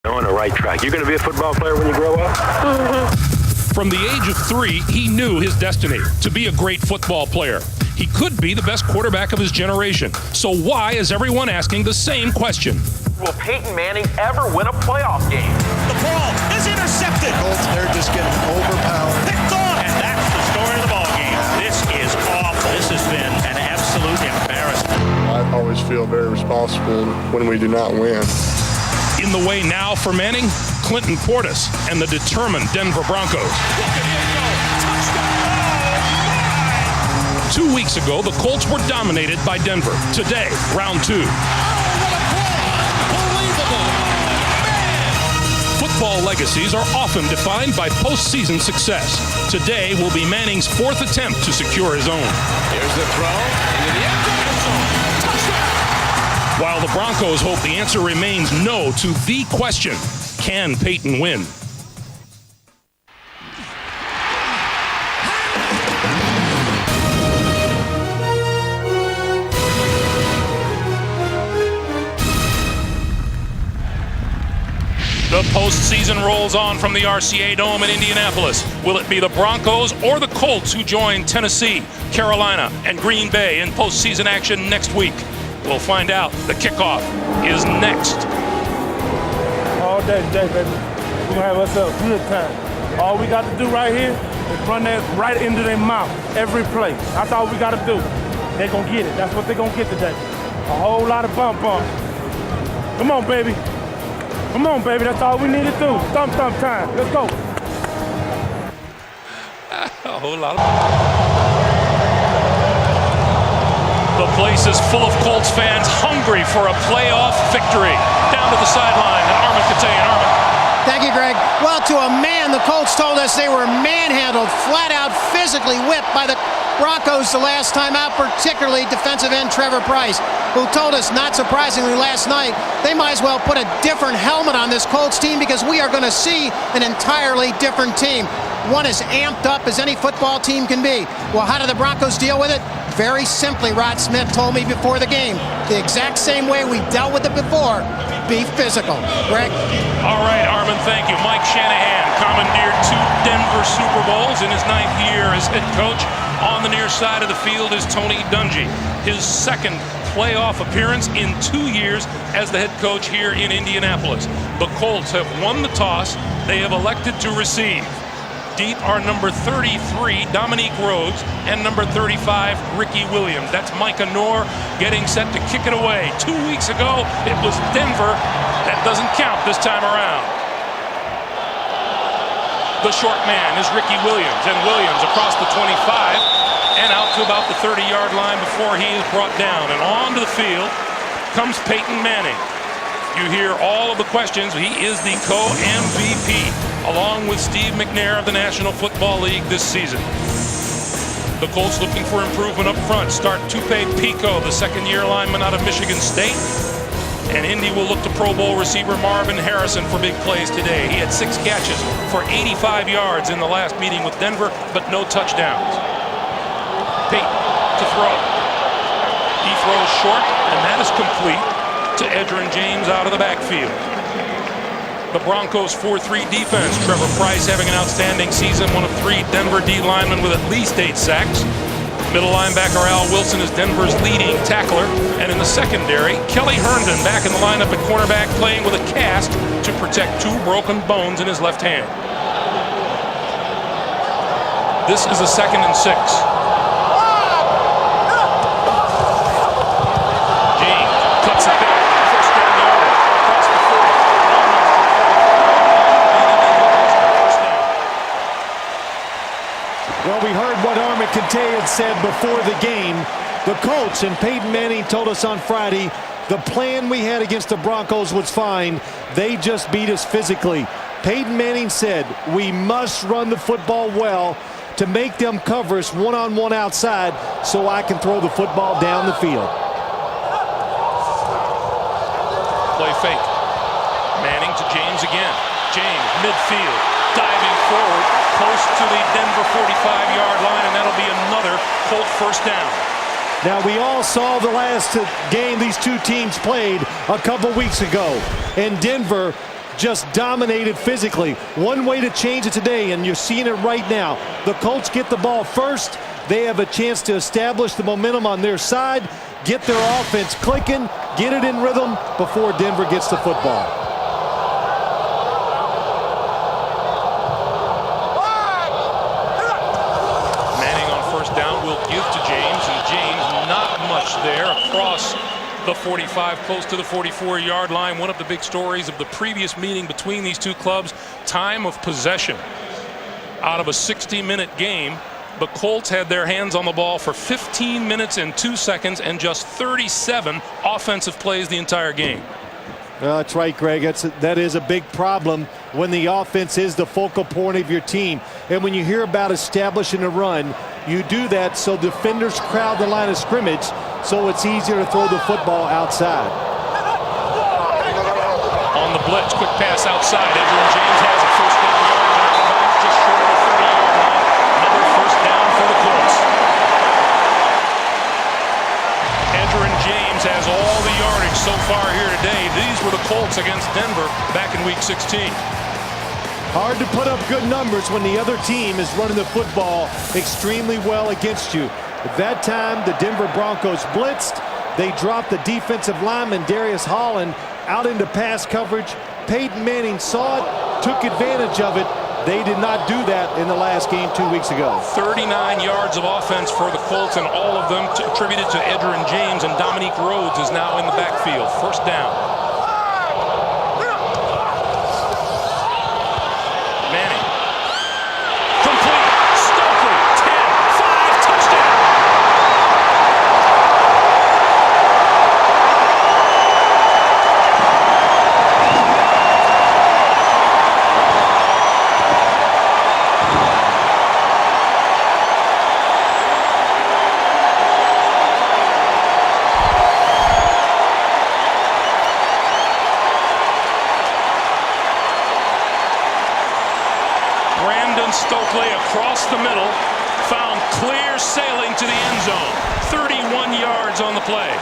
On the right track. You're going to be a football player when you grow up? From the age of 3, he knew his destiny, to be a great football player. He could be the best quarterback of his generation. So why is everyone asking the same question? Will Peyton Manning ever win a playoff game? The ball is intercepted. Colts, they're just getting overpowered. Picked off. And that's the story of the ball game. This is awful. This has been an absolute embarrassment. I always feel very responsible when we do not win. In the way now for Manning, Clinton Portis and the determined Denver Broncos. 2 weeks ago, the Colts were dominated by Denver. Today, round 2. Football legacies are often defined by postseason success. Today will be Manning's 4th attempt to secure his own. Here's the throw into the end zone. While the Broncos hope the answer remains no to the question, can Peyton win? The postseason rolls on from the RCA Dome in Indianapolis. Will it be the Broncos or the Colts who join Tennessee, Carolina, and Green Bay in postseason action next week? We'll find out. The kickoff is next. All day today, baby. We're going to have us a good time. All we got to do right here is run that right into their mouth every play. That's all we got to do. They're going to get it. That's what they're going to get today. A whole lot of bump. Come on, baby. Come on, baby. That's all we need to do. Thump time. Let's go. A whole lot of... The place is full of Colts fans hungry for a playoff victory. Down to the sideline, and Armin Katayan. Armin. Thank you, Greg. Well, to a man, the Colts told us they were manhandled, flat out physically whipped by the Broncos the last time out, particularly defensive end Trevor Price, who told us, not surprisingly last night, they might as well put a different helmet on this Colts team because we are going to see an entirely different team. One as amped up as any football team can be. Well, how do the Broncos deal with it? Very simply, Rod Smith told me before the game, the exact same way we dealt with it before, be physical. Greg? All right, Armin, thank you. Mike Shanahan commandeered 2 Denver Super Bowls in his 9th year as head coach. On the near side of the field is Tony Dungy, his 2nd playoff appearance in 2 years as the head coach here in Indianapolis. The Colts have won the toss. They have elected to receive. Deep are number 33, Dominique Rhodes, and number 35, Ricky Williams. That's Micah Noor getting set to kick it away. 2 weeks ago, it was Denver. That doesn't count this time around. The short man is Ricky Williams, and Williams across the 25 and out to about the 30-yard line before he is brought down. And onto the field comes Peyton Manning. You hear all of the questions. He is the co-MVP, along with Steve McNair of the National Football League this season. The Colts looking for improvement up front. Start Tupe Pico, the 2nd-year lineman out of Michigan State. And Indy will look to Pro Bowl receiver Marvin Harrison for big plays today. He had 6 catches for 85 yards in the last meeting with Denver, but no touchdowns. Peyton to throw. He throws short, and that is complete to Edgerrin James out of the backfield. The Broncos 4-3 defense. Trevor Price having an outstanding season, one of 3 Denver D linemen with at least 8 sacks. Middle linebacker Al Wilson is Denver's leading tackler. And in the secondary, Kelly Herndon back in the lineup at cornerback, playing with a cast to protect 2 broken bones in his left hand. This is a 2nd and 6. James cuts it back. First down yard across the 40. Well, we heard what Armin Katayan said before the game. The Colts and Peyton Manning told us on Friday the plan we had against the Broncos was fine. They just beat us physically. Peyton Manning said we must run the football well to make them cover us one-on-one outside so I can throw the football down the field. Play fake. Manning to James again. James midfield, diving forward, close to the Denver 45-yard line, and that'll be another Colt first down. Now, we all saw the last game these 2 teams played a couple weeks ago, and Denver just dominated physically. One way to change it today, and you're seeing it right now. The Colts get the ball first. They have a chance to establish the momentum on their side, get their offense clicking, get it in rhythm before Denver gets the football. Manning on first down will give to James, and James not much there across the 45, close to the 44-yard line. One of the big stories of the previous meeting between these two clubs, time of possession. Out of a 60-minute game, the Colts had their hands on the ball for 15 minutes and 2 seconds and just 37 offensive plays the entire game. Well, that's right, Greg. That is a big problem when the offense is the focal point of your team. And when you hear about establishing a run, you do that so defenders crowd the line of scrimmage, so it's easier to throw the football outside. On the blitz, quick pass outside. Edgerrin James has it. First down yard, just short of the 30-yard line. Another first down for the Colts. Edgerrin James has all the yardage so far here today. These were the Colts against Denver back in Week 16. Hard to put up good numbers when the other team is running the football extremely well against you. At that time, the Denver Broncos blitzed. They dropped the defensive lineman, Darius Holland, out into pass coverage. Peyton Manning saw it, took advantage of it. They did not do that in the last game 2 weeks ago. 39 yards of offense for the Colts, and all of them attributed to Edgerrin James, and Dominique Rhodes is now in the backfield. First down. Manning. Complete. Stokely. 10-5. Touchdown. Stokely across the middle, found clear sailing to the end zone. 31 yards on the play.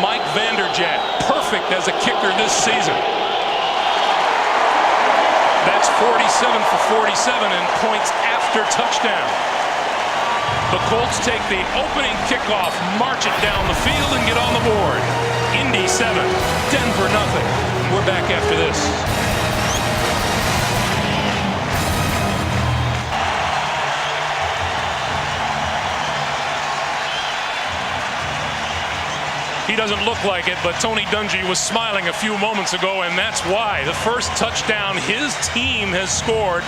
Mike Vanderjagt, perfect as a kicker this season. That's 47 for 47 and points after touchdown. The Colts take the opening kickoff, march it down the field, and get on the board. Indy 7, Denver nothing. We're back after this. He doesn't look like it, but Tony Dungy was smiling a few moments ago, and that's why. The first touchdown his team has scored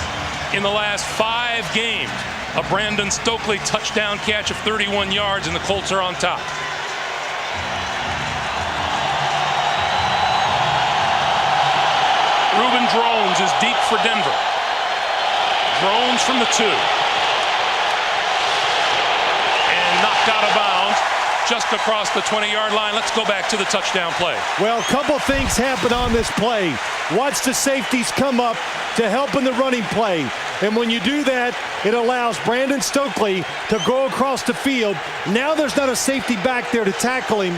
in the last 5 games. A Brandon Stokely touchdown catch of 31 yards, and the Colts are on top. Reuben Drones is deep for Denver. Drones from the 2. And knocked out of bounds just across the 20-yard line. Let's go back to the touchdown play. Well, a couple things happen on this play. Watch the safeties come up to help in the running play. And when you do that, it allows Brandon Stokely to go across the field. Now there's not a safety back there to tackle him,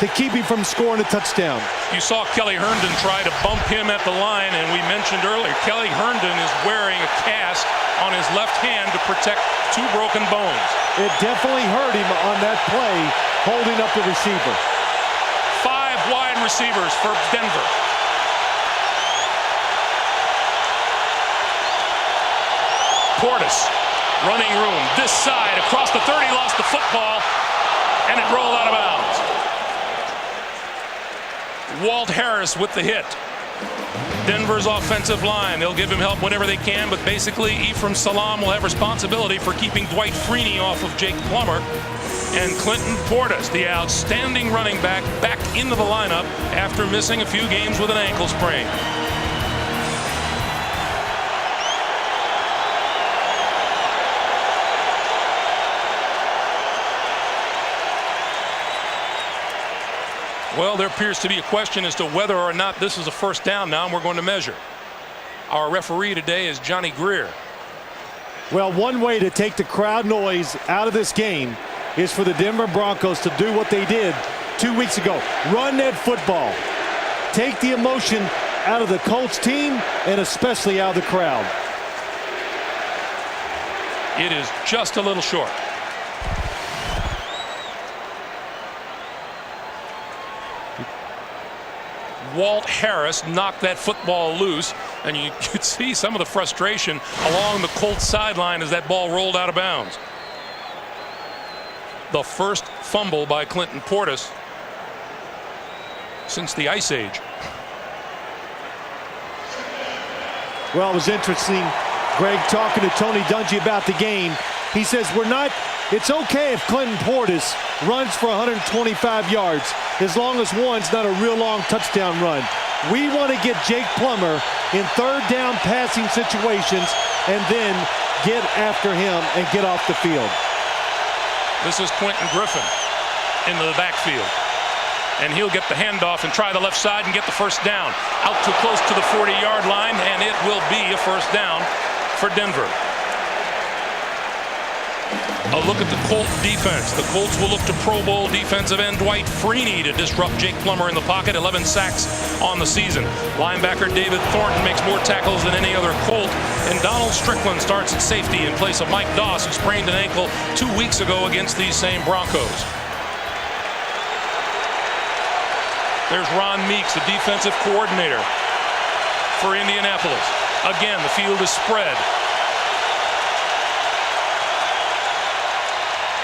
to keep him from scoring a touchdown. You saw Kelly Herndon try to bump him at the line, and we mentioned earlier, Kelly Herndon is wearing a cast on his left hand to protect 2 broken bones. It definitely hurt him on that play, holding up the receiver. 5 wide receivers for Denver. Portis, running room, this side, across the 30, lost the football, and it rolled out of bounds. Walt Harris with the hit. Denver's offensive line, they'll give him help whenever they can, but basically Ephraim Salaam will have responsibility for keeping Dwight Freeney off of Jake Plummer. And Clinton Portis, the outstanding running back into the lineup after missing a few games with an ankle sprain. Well, there appears to be a question as to whether or not this is a first down now, and we're going to measure. Our referee today is Johnny Greer. Well, one way to take the crowd noise out of this game is for the Denver Broncos to do what they did 2 weeks ago. Run that football. Take the emotion out of the Colts team and especially out of the crowd. It is just a little short. Walt Harris knocked that football loose, and you could see some of the frustration along the Colts sideline as that ball rolled out of bounds. The first fumble by Clinton Portis since the Ice Age. Well, it was interesting, Greg, talking to Tony Dungy about the game. He says it's okay if Clinton Portis runs for 125 yards as long as one's not a real long touchdown run. We want to get Jake Plummer in third down passing situations and then get after him and get off the field. This is Quentin Griffin into the backfield. And he'll get the handoff and try the left side and get the first down. Out too close to the 40-yard line, and it will be a first down for Denver. A look at the Colts defense. The Colts will look to Pro Bowl defensive end Dwight Freeney to disrupt Jake Plummer in the pocket. 11 sacks on the season. Linebacker David Thornton makes more tackles than any other Colt. And Donald Strickland starts at safety in place of Mike Doss, who sprained an ankle 2 weeks ago against these same Broncos. There's Ron Meeks, the defensive coordinator for Indianapolis. Again, the field is spread.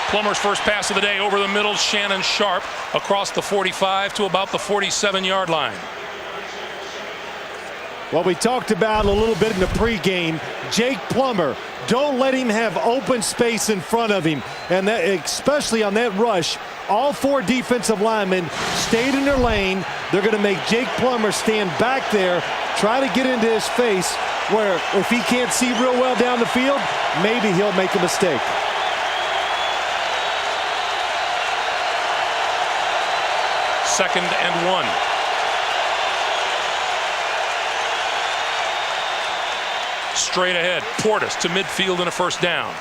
Plummer's first pass of the day over the middle. Shannon Sharp across the 45 to about the 47-yard line. Well, we talked about a little bit in the pregame. Jake Plummer, don't let him have open space in front of him. And that, especially on that rush, all four defensive linemen stayed in their lane. They're going to make Jake Plummer stand back there, try to get into his face, where if he can't see real well down the field, maybe he'll make a mistake. Second and 1. Straight ahead, Portis to midfield and a first down.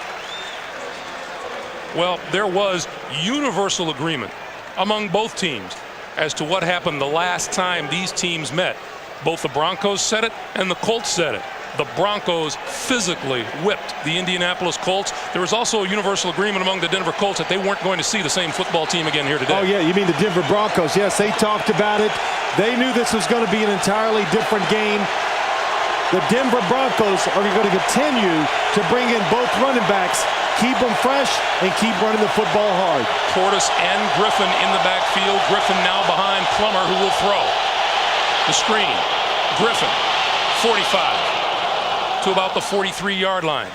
Well, there was universal agreement among both teams as to what happened the last time these teams met. Both the Broncos said it and the Colts said it. The Broncos physically whipped the Indianapolis Colts. There was also a universal agreement among the Denver Colts that they weren't going to see the same football team again here today. Oh, yeah, you mean the Denver Broncos. Yes, they talked about it. They knew this was going to be an entirely different game. The Denver Broncos are going to continue to bring in both running backs, keep them fresh, and keep running the football hard. Portis and Griffin in the backfield. Griffin now behind Plummer, who will throw. The screen. Griffin, 45 to about the 43-yard line.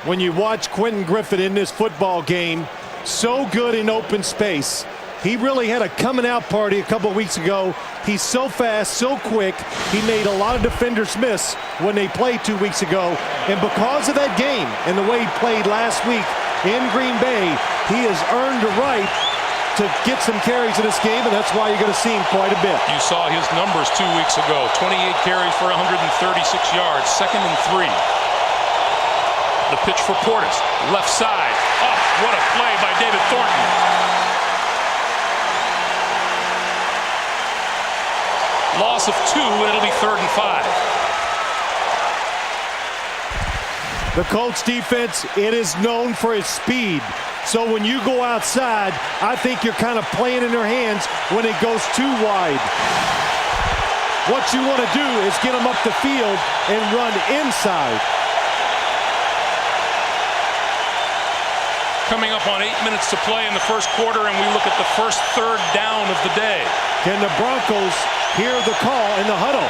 When you watch Quentin Griffin in this football game, so good in open space. He really had a coming out party a couple of weeks ago. He's so fast, so quick. He made a lot of defenders miss when they played 2 weeks ago. And because of that game and the way he played last week in Green Bay, he has earned the right to get some carries in this game, and that's why you're going to see him quite a bit. You saw his numbers 2 weeks ago. 28 carries for 136 yards. 2nd and 3. The pitch for Portis. Left side. Oh, what a play by David Thornton. Loss of 2, and it'll be 3rd and 5. The Colts defense, it is known for its speed. So when you go outside, I think you're kind of playing in their hands when it goes too wide. What you want to do is get them up the field and run inside. Coming up on 8 minutes to play in the first quarter, and we look at the first 3rd down of the day. Can the Broncos hear the call in the huddle?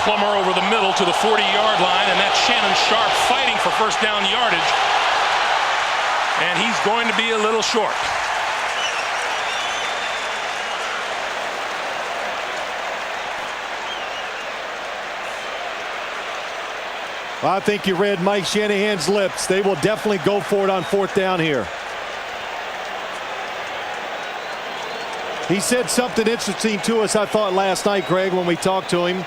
Plummer over the middle to the 40-yard line, and that's Shannon Sharp fighting for first down yardage. And he's going to be a little short. Well, I think you read Mike Shanahan's lips. They will definitely go for it on 4th down here. He said something interesting to us, I thought, last night, Greg, when we talked to him.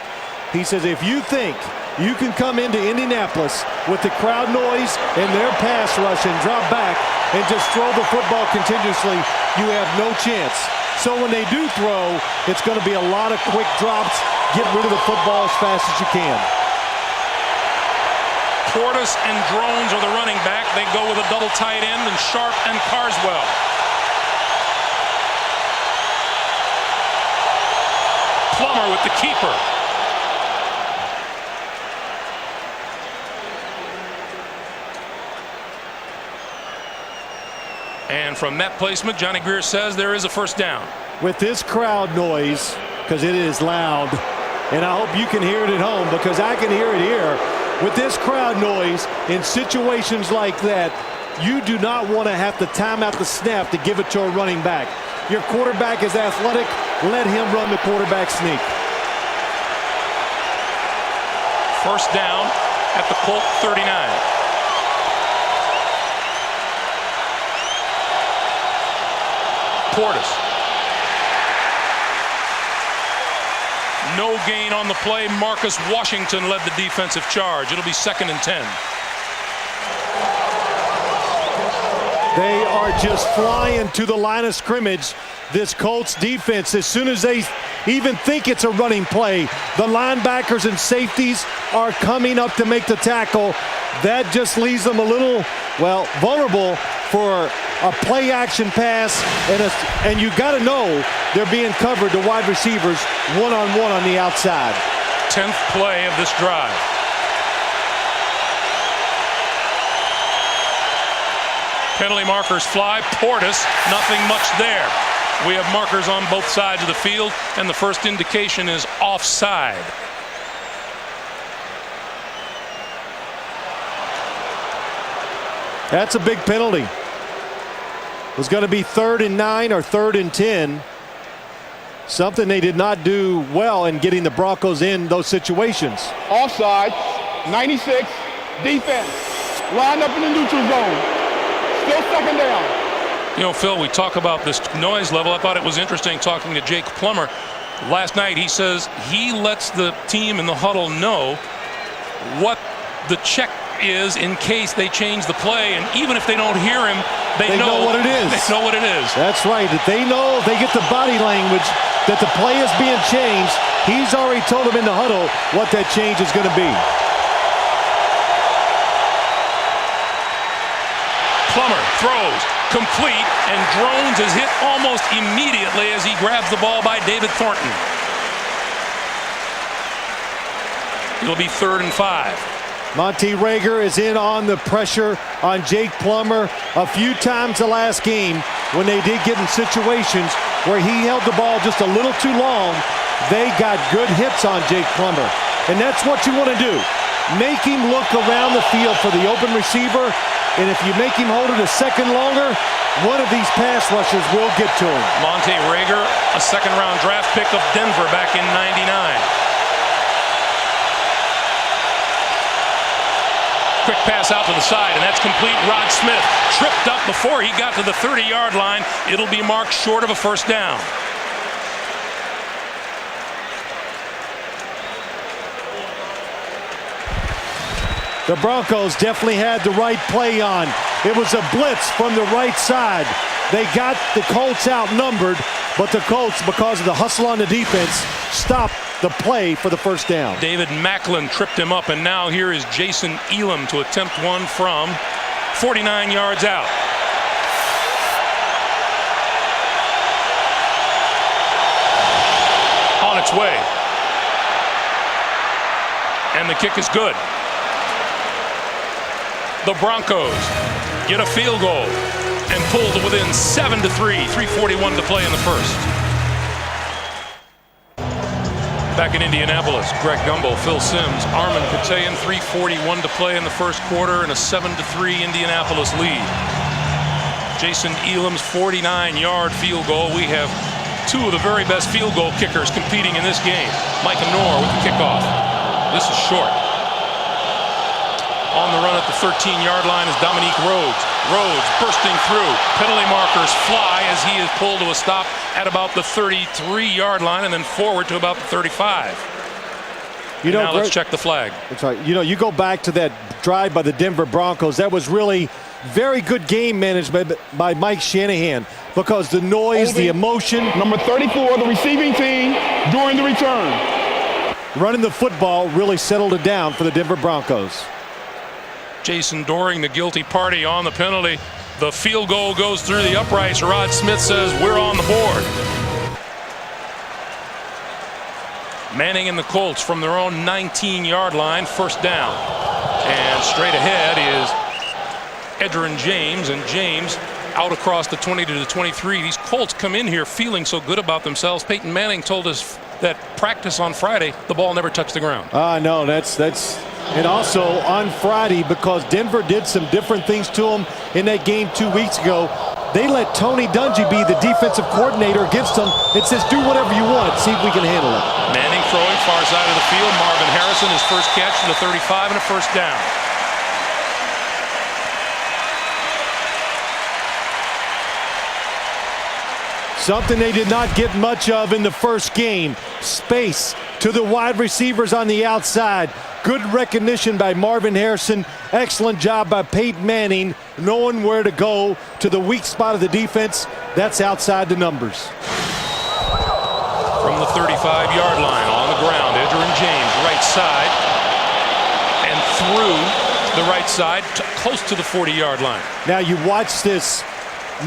He says, if you think you can come into Indianapolis with the crowd noise and their pass rush and drop back and just throw the football continuously, you have no chance. So when they do throw, it's going to be a lot of quick drops. Get rid of the football as fast as you can. Portis and Drones are the running back. They go with a double tight end and Sharp and Carswell. Plummer with the keeper. And from that placement, Johnny Greer says there is a first down. With this crowd noise, because it is loud, and I hope you can hear it at home because I can hear it here. With this crowd noise in situations like that, you do not want to have to time out the snap to give it to a running back. Your quarterback is athletic. Let him run the quarterback sneak. First down at the Colt 39. Portis. No gain on the play. Marcus Washington led the defensive charge. It'll be 2nd and 10. They are just flying to the line of scrimmage. This Colts defense, as soon as they even think it's a running play, the linebackers and safeties are coming up to make the tackle. That just leaves them a little, well, vulnerable for a play action pass, and you got to know they're being covered, the wide receivers, one-on-one on the outside. 10th play of this drive. Penalty markers fly. Portis, nothing much there. We have markers on both sides of the field, and the first indication is offside. That's a big penalty. It was going to be 3rd and 9 or 3rd and 10. Something they did not do well in getting the Broncos in those situations. Offside, 96, defense, lined up in the neutral zone. Still 2nd down. You know, Phil, we talk about this noise level. I thought it was interesting talking to Jake Plummer last night. He says he lets the team in the huddle know what the check is in case they change the play, and even if they don't hear him, they know what it is. They know what it is. That's right. That they know, they get the body language that the play is being changed. He's already told them in the huddle what that change is going to be. Plummer throws complete, and Drones is hit almost immediately as he grabs the ball by David Thornton. It'll be 3rd and 5. Monty Rager is in on the pressure on Jake Plummer a few times the last game when they did get in situations where he held the ball just a little too long. They got good hits on Jake Plummer, and that's what you want to do. Make him look around the field for the open receiver, and if you make him hold it a second longer, one of these pass rushers will get to him. Monte Rager, a 2nd-round draft pick of Denver back in '99. Quick pass out to the side, and that's complete. Rod Smith tripped up before he got to the 30-yard line. It'll be marked short of a first down. The Broncos definitely had the right play on. It was a blitz from the right side. They got the Colts outnumbered, but the Colts, because of the hustle on the defense, stopped the play for the first down. David Macklin tripped him up, and now here is Jason Elam to attempt one from 49 yards out. On its way. And the kick is good. The Broncos get a field goal and pull to within 7-3. 3:41 to play in the first. Back in Indianapolis, Greg Gumbel, Phil Simms, Armin Katayan, 3:41 to play in the first quarter, and a 7-3 Indianapolis lead. Jason Elam's 49-yard field goal. We have two of the very best field goal kickers competing in this game. Micah Noor with the kickoff. This is short. On the run at the 13-yard line is Dominique Rhodes. Rhodes bursting through. Penalty markers fly as he is pulled to a stop at about the 33-yard line and then forward to about the 35. Now let's check the flag. That's right. You go back to that drive by the Denver Broncos. That was really very good game management by Mike Shanahan, because the noise, the emotion. Number 34, the receiving team during the return. Running the football really settled it down for the Denver Broncos. Jason Doring, the guilty party on the penalty. The field goal goes through the uprights. Rod Smith says we're on the board. Manning and the Colts from their own 19-yard line, first down. And straight ahead is Edgerrin James, and James out across the 20 to the 23. These Colts come in here feeling so good about themselves. Peyton Manning told us that practice on Friday, the ball never touched the ground. No, that's and also on Friday, because Denver did some different things to them in that game 2 weeks ago. They let Tony Dungy be the defensive coordinator against them. It says do whatever you want, see if we can handle it. Manning throwing far side of the field. Marvin Harrison, his first catch to the 35 and a first down. Something they did not get much of in the first game. Space to the wide receivers on the outside. Good recognition by Marvin Harrison. Excellent job by Peyton Manning, knowing where to go to the weak spot of the defense. That's outside the numbers. From the 35-yard line on the ground, Edgerrin James, right side, and through the right side, close to the 40-yard line. Now you watch this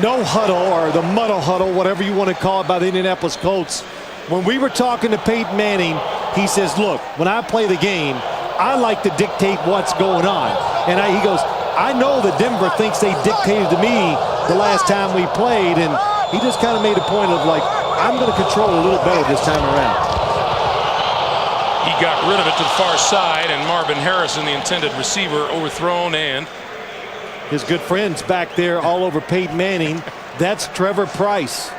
no huddle, or the muddle huddle, whatever you want to call it, by the Indianapolis Colts. When we were talking to Peyton Manning, he says, look, when I play the game, I like to dictate what's going on. And he goes, I know that Denver thinks they dictated to me the last time we played, and he just kind of made a point of, like, I'm going to control a little better this time around. He got rid of it to the far side, and Marvin Harrison, the intended receiver, overthrown, and his good friends back there all over Peyton Manning. That's Trevor Price.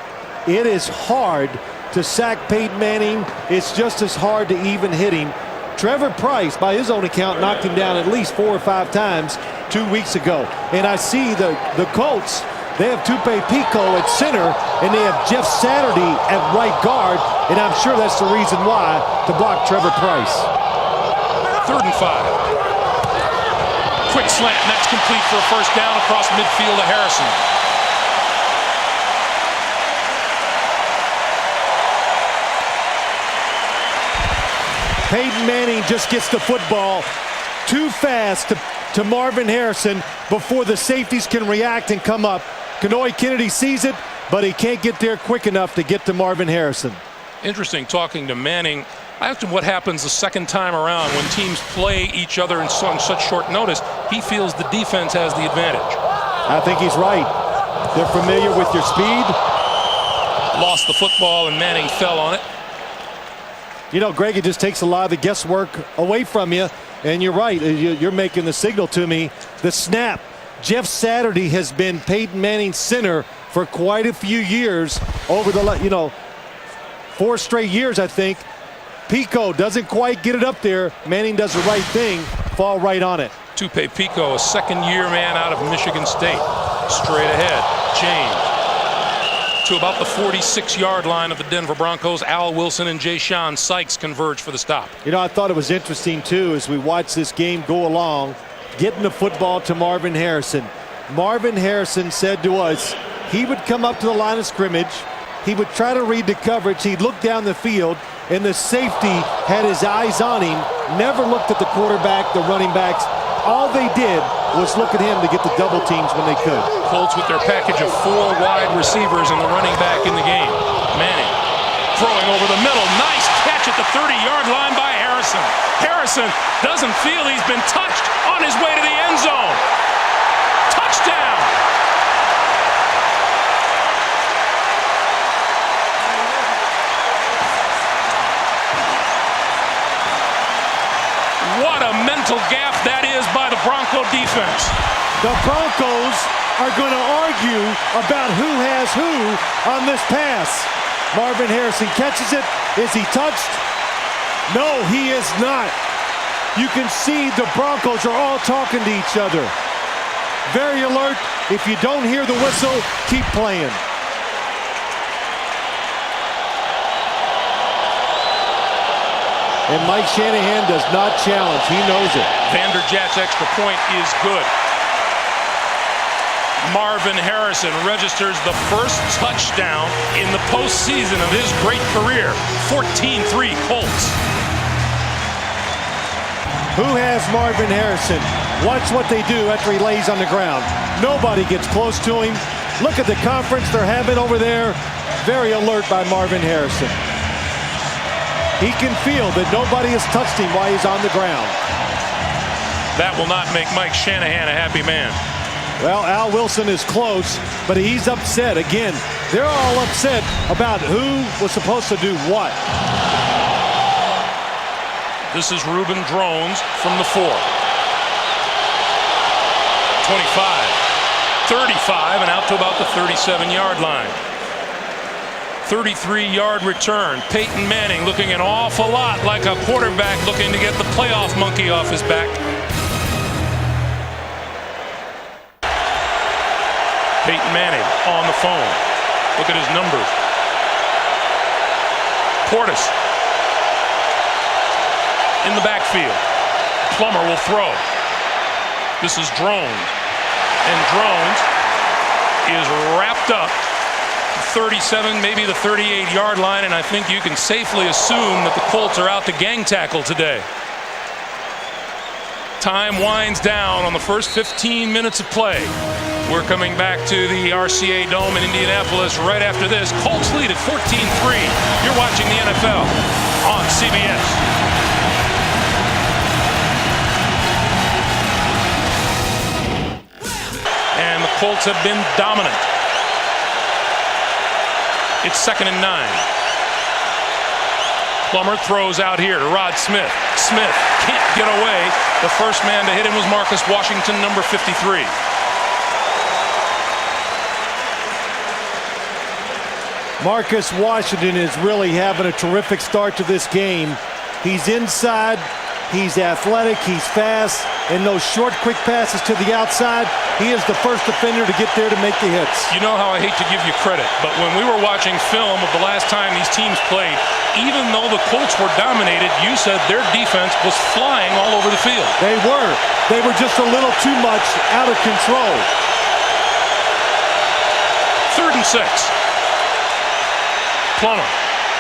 It is hard to sack Peyton Manning. It's just as hard to even hit him. Trevor Price, by his own account, knocked him down at least 4 or 5 times 2 weeks ago. And I see the Colts, they have Tupe Pico at center, and they have Jeff Saturday at right guard, and I'm sure that's the reason why, to block Trevor Price. 3rd and 5. Quick slant, and that's complete for a first down across midfield to Harrison. Peyton Manning just gets the football too fast to Marvin Harrison before the safeties can react and come up. Kanoy Kennedy sees it, but he can't get there quick enough to get to Marvin Harrison. Interesting talking to Manning. I asked him what happens the second time around when teams play each other on such short notice. He feels the defense has the advantage. I think he's right. They're familiar with your speed. Lost the football, and Manning fell on it. You know, Greg, it just takes a lot of the guesswork away from you. And you're right. You're making the signal to me. The snap. Jeff Saturday has been Peyton Manning's center for quite a few years. Over the, 4 straight years, I think. Pico doesn't quite get it up there. Manning does the right thing. Fall right on it. Tupe Pico, a second-year man out of Michigan State. Straight ahead. James. To about the 46-yard line of the Denver Broncos. Al Wilson and Jay-Sean Sykes converge for the stop. I thought it was interesting, too, as we watch this game go along, getting the football to Marvin Harrison. Marvin Harrison said to us he would come up to the line of scrimmage. He would try to read the coverage. He'd look down the field, and the safety had his eyes on him, never looked at the quarterback, the running backs. All they did was look at him to get the double teams when they could. Colts with their package of 4 wide receivers and the running back in the game. Manning throwing over the middle. Nice catch at the 30-yard line by Harrison. Harrison doesn't feel he's been touched on his way to the end zone. Touchdown! What a mental gap that is by the Bronco defense. The Broncos are going to argue about who has who on this pass. Marvin Harrison catches it. Is he touched? No, he is not. You can see the Broncos are all talking to each other. very alert. If you don't hear the whistle, keep playing. And Mike Shanahan does not challenge. He knows it. Vanderjagt's extra point is good. Marvin Harrison registers the first touchdown in the postseason of his great career. 14-3 Colts. Who has Marvin Harrison? Watch what they do after he lays on the ground. Nobody gets close to him. Look at the conference they're having over there. Very alert by Marvin Harrison. He can feel that nobody has touched him while he's on the ground. That will not make Mike Shanahan a happy man. Well, Al Wilson is close, but he's upset. Again, they're all upset about who was supposed to do what. This is Reuben Drones from the 4. 25, 35, and out to about the 37-yard line. 33-yard return. Peyton Manning looking an awful lot like a quarterback looking to get the playoff monkey off his back. Peyton Manning on the phone. Look at his numbers. Portis in the backfield. Plummer will throw. This is Drones. And Drones is wrapped up 37, maybe the 38-yard line, and I think you can safely assume that the Colts are out to gang tackle today. Time winds down on the first 15 minutes of play. We're coming back to the RCA Dome in Indianapolis right after this. Colts lead at 14-3. You're watching the NFL on CBS. And the Colts have been dominant. It's 2nd and 9. Plummer throws out here to Rod Smith. Smith can't get away. The first man to hit him was Marcus Washington, number 53. Marcus Washington is really having a terrific start to this game. He's inside, he's athletic, he's fast, and those short, quick passes to the outside, he is the first defender to get there to make the hits. You know how I hate to give you credit, but when we were watching film of the last time these teams played, even though the Colts were dominated, you said their defense was flying all over the field. They were. They were just a little too much out of control. 3rd and 6. Plummer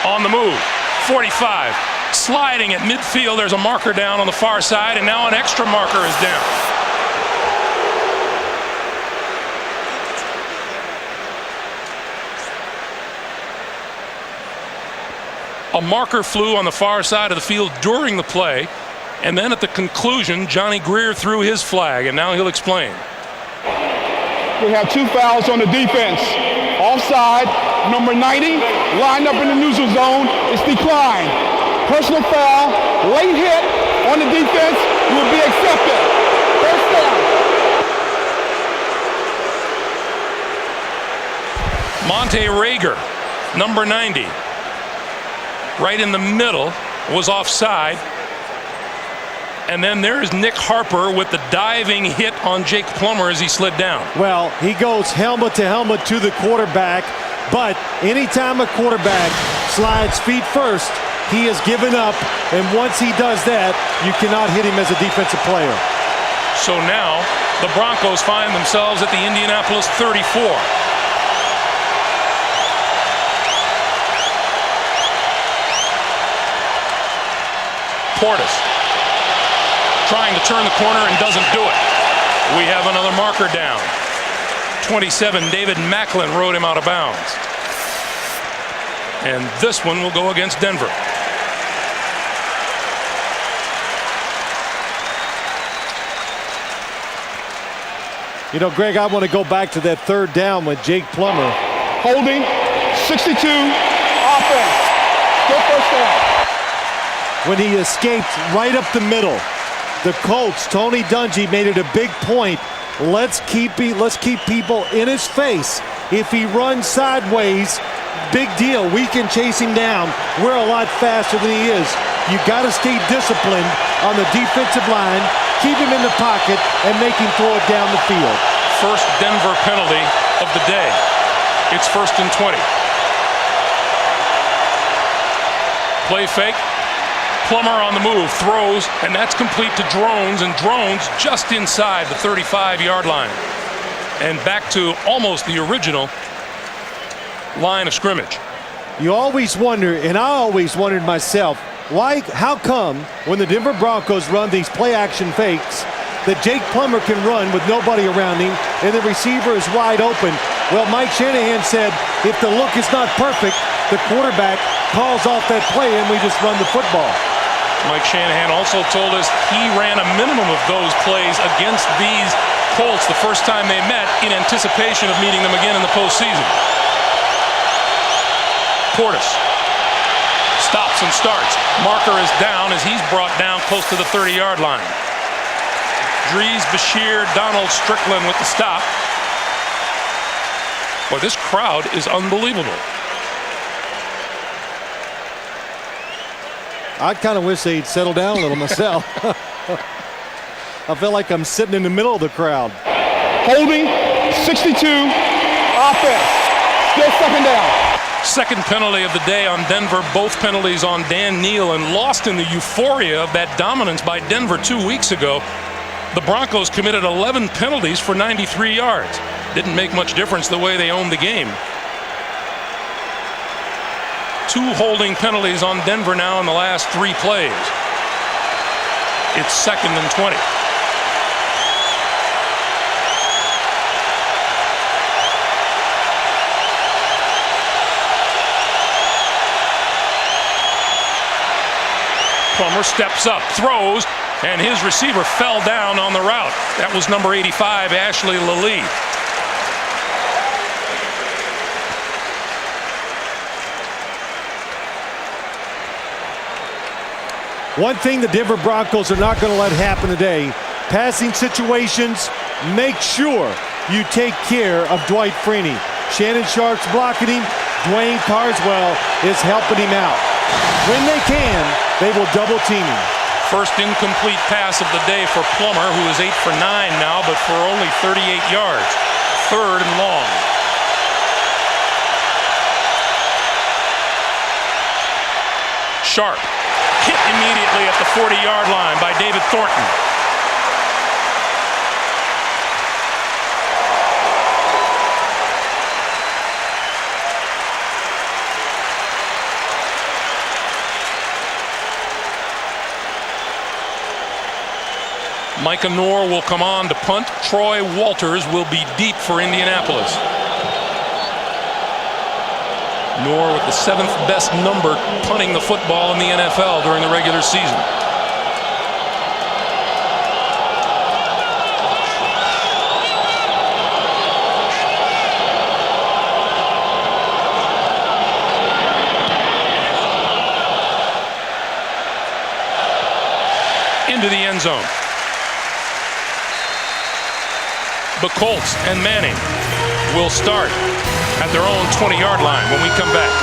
on the move. 45. Sliding at midfield. There's a marker down on the far side, and now an extra marker is down. A marker flew on the far side of the field during the play, and then at the conclusion, Johnny Greer threw his flag, and now he'll explain. We have 2 fouls on the defense. Offside, number 90, lined up in the neutral zone. It's declined. Personal foul, late hit on the defense will be accepted. First down. Monte Rager, number 90, right in the middle, was offside. And then there's Nick Harper with the diving hit on Jake Plummer as he slid down. Well, he goes helmet to helmet to the quarterback, but anytime a quarterback slides feet first, he is given up, and once he does that, you cannot hit him as a defensive player. So now the Broncos find themselves at the Indianapolis 34. Portis trying to turn the corner and doesn't do it. We have another marker down. 27, David Macklin rode him out of bounds. And this one will go against Denver. You know, Greg, I want to go back to that 3rd down with Jake Plummer. Holding, 62, offense. Good first down. When he escaped right up the middle, the Colts, Tony Dungy made it a big point. Let's keep people in his face. If he runs sideways, big deal. We can chase him down. We're a lot faster than he is. You got to stay disciplined on the defensive line. keep him in the pocket, and make him throw it down the field. First Denver penalty of the day. It's 1st and 20. Play fake. Plummer on the move, throws, and that's complete to Drones, and Drones just inside the 35-yard line. And back to almost the original line of scrimmage. You always wonder, and I always wondered myself, how come when the Denver Broncos run these play-action fakes that Jake Plummer can run with nobody around him and the receiver is wide open? Well, Mike Shanahan said if the look is not perfect, the quarterback calls off that play and we just run the football. Mike Shanahan also told us he ran a minimum of those plays against these Colts the first time they met in anticipation of meeting them again in the postseason. Portis stops and starts. Marker is down as he's brought down close to the 30-yard line. Drees, Bashir, Donald, Strickland with the stop. Boy, this crowd is unbelievable. I kind of wish they'd settle down a little myself. I feel like I'm sitting in the middle of the crowd. Holding, 62, offense. Still 2nd down. Second penalty of the day on Denver, both penalties on Dan Neal, and lost in the euphoria of that dominance by Denver 2 weeks ago. The Broncos committed 11 penalties for 93 yards. Didn't make much difference the way they owned the game. 2 holding penalties on Denver now in the last 3 plays. It's 2nd and 20. Plummer steps up, throws, and his receiver fell down on the route. That was number 85, Ashley Lally. One thing the Denver Broncos are not going to let happen today, passing situations, make sure you take care of Dwight Freeney. Shannon Sharp's blocking him. Dwayne Carswell is helping him out. When they can, they will double team him. First incomplete pass of the day for Plummer, who is 8 for 9 now, but for only 38 yards. 3rd and long. Sharp hit immediately at the 40-yard line by David Thornton. Micah Noor will come on to punt. Troy Walters will be deep for Indianapolis. Noor with the 7th best number punting the football in the NFL during the regular season. Into the end zone. The Colts and Manning will start at their own 20-yard line when we come back.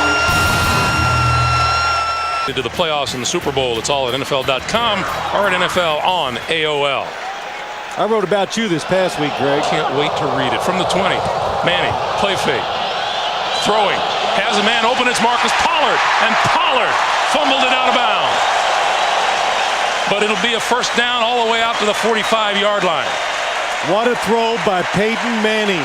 Into the playoffs and the Super Bowl. It's all at NFL.com or at NFL on AOL. I wrote about you this past week, Greg. Can't wait to read it. From the 20, Manning, play fake. Throwing, has a man open, it's Marcus Pollard, and Pollard fumbled it out of bounds. But it'll be a first down all the way out to the 45-yard line. What a throw by Peyton Manning.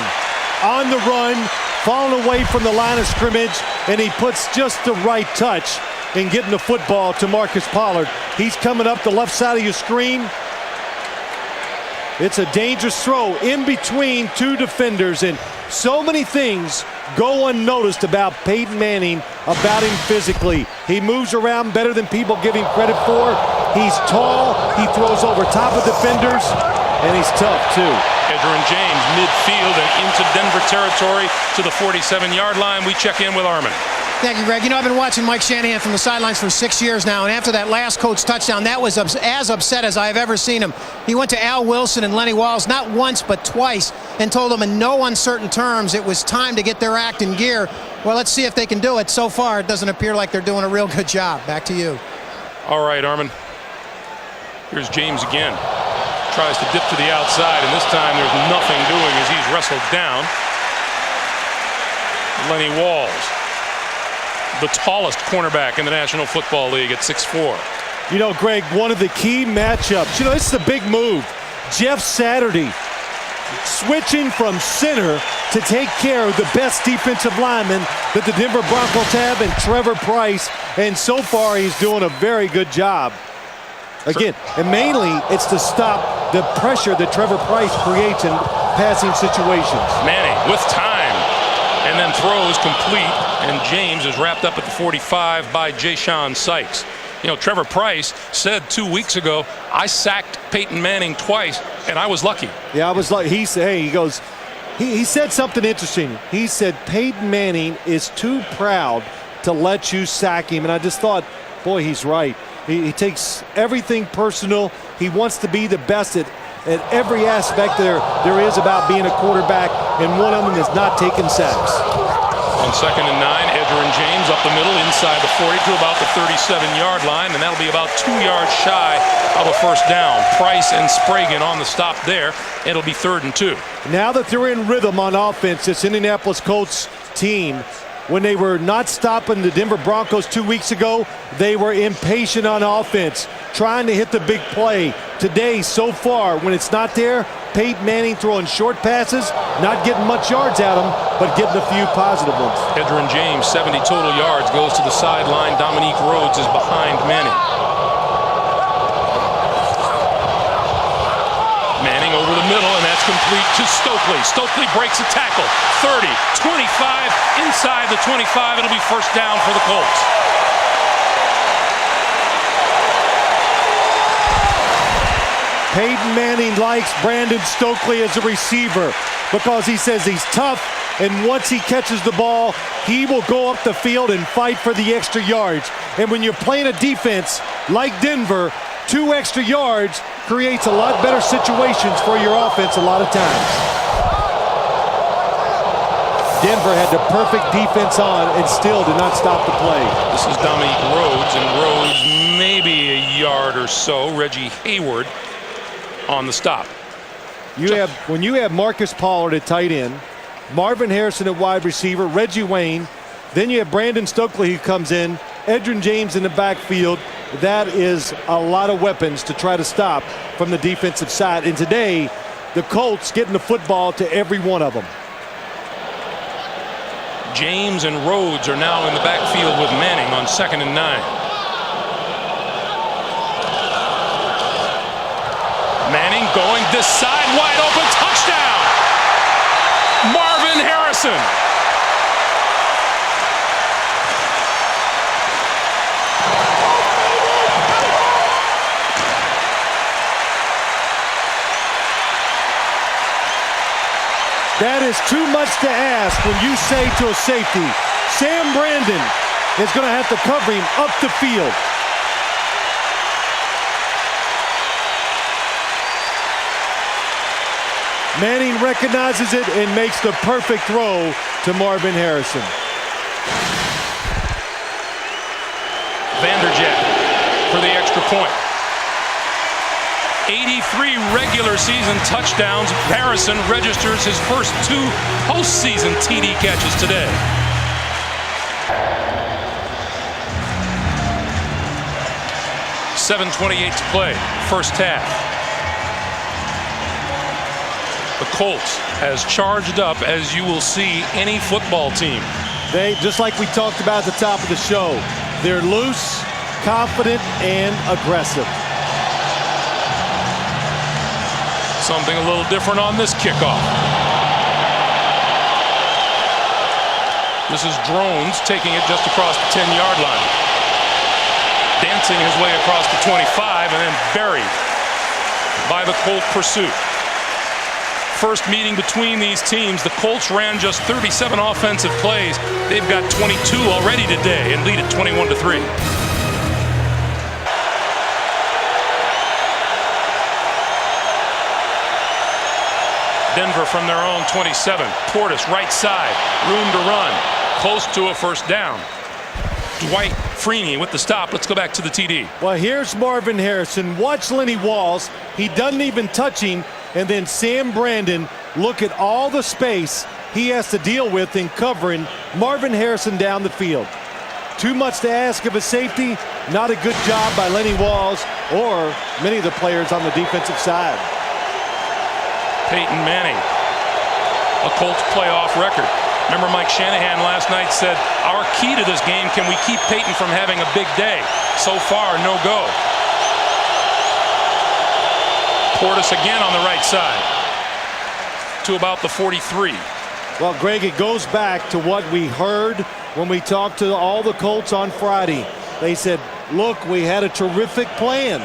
On the run, falling away from the line of scrimmage, and he puts just the right touch in getting the football to Marcus Pollard. He's coming up the left side of your screen. It's a dangerous throw in between 2 defenders, and so many things go unnoticed about Peyton Manning, about him physically. He moves around better than people give him credit for. He's tall, he throws over top of defenders, and he's tough too. Edgerrin James midfield and into Denver territory to the 47-yard line. We check in with Armin. Thank you, Greg. You know, I've been watching Mike Shanahan from the sidelines for 6 years now, and after that last Colts touchdown, that was as upset as I've ever seen him. He went to Al Wilson and Lenny Walls not once but twice and told them in no uncertain terms it was time to get their act in gear. Well, let's see if they can do it. So far, it doesn't appear like they're doing a real good job. Back to you. All right, Armin. Here's James again. tries to dip to the outside, and this time there's nothing doing as he's wrestled down. Lenny Walls, the tallest cornerback in the National Football League at 6'4". You know, Greg, one of the key matchups, you know, this is a big move. Jeff Saturday switching from center to take care of the best defensive lineman that the Denver Broncos have, and Trevor Price, and so far he's doing a very good job. Again, and mainly it's to stop the pressure that Trevor Price creates in passing situations. Manning with time, and then throws complete, and James is wrapped up at the 45 by Ja'Shawn Sykes. You know, Trevor Price said 2 weeks ago, I sacked Peyton Manning twice, and I was lucky. Yeah, I was lucky. He said something interesting. He said Peyton Manning is too proud to let you sack him, and I just thought, boy, he's right. He takes everything personal. He wants to be the best at every aspect there is about being a quarterback, and one of them is not taking sacks. On 2nd and 9, Edgerrin James up the middle inside the 40 to about the 37-yard line, and that'll be about 2 yards shy of a first down. Price and Spragan on the stop there. It'll be 3rd and 2. Now that they're in rhythm on offense, this Indianapolis Colts team, when they were not stopping the Denver Broncos 2 weeks ago, they were impatient on offense, trying to hit the big play. Today, so far, when it's not there, Peyton Manning throwing short passes, not getting much yards at him, but getting a few positive ones. Edgerrin James, 70 total yards, goes to the sideline. Dominique Rhodes is behind Manning. Manning over the middle, and that's complete to Stokely. Stokely breaks a tackle. 30, 25, inside the 25. It'll be first down for the Colts. Peyton Manning likes Brandon Stokely as a receiver because he says he's tough, and once he catches the ball, he will go up the field and fight for the extra yards. And when you're playing a defense like Denver, 2 extra yards creates a lot better situations for your offense a lot of times. Denver had the perfect defense on and still did not stop the play. This is Dominique Rhodes, and Rhodes maybe a yard or so. Reggie Hayward on the stop. When you have Marcus Pollard at tight end, Marvin Harrison at wide receiver, Reggie Wayne, then you have Brandon Stokely who comes in, Edgerrin James in the backfield. That is a lot of weapons to try to stop from the defensive side. And today, the Colts getting the football to every one of them. James and Rhodes are now in the backfield with Manning on 2nd and 9. Manning going this side, wide open, touchdown! Marvin Harrison. That is too much to ask when you say to a safety, Sam Brandon is going to have to cover him up the field. Manning recognizes it and makes the perfect throw to Marvin Harrison. Vanderjagt for the extra point. 83 regular season touchdowns. Harrison registers his first 2 postseason TD catches today. .7:28 to play, first half. The Colts has charged up as you will see any football team. They, just like we talked about at the top of the show, they're loose, confident, and aggressive. Something a little different on this kickoff. This is Drones taking it just across the 10-yard line. Dancing his way across the 25 and then buried by the Colt pursuit. First meeting between these teams, the Colts ran just 37 offensive plays. They've got 22 already today and lead at 21-3. Denver from their own 27. Portis right side, room to run, close to a first down. Dwight Freeney with the stop. Let's go back to the TD. Well, here's Marvin Harrison. Watch Lenny Walls. He doesn't even touch him. And then Sam Brandon, look at all the space he has to deal with in covering Marvin Harrison down the field. Too much to ask of a safety. Not a good job by Lenny Walls or many of the players on the defensive side. Peyton Manning, a Colts playoff record. Remember Mike Shanahan last night said, our key to this game, can we keep Peyton from having a big day? So far, no go. Portis again on the right side to about the 43. Well, Greg, it goes back to what we heard when we talked to all the Colts on Friday. They said, look, we had a terrific plan.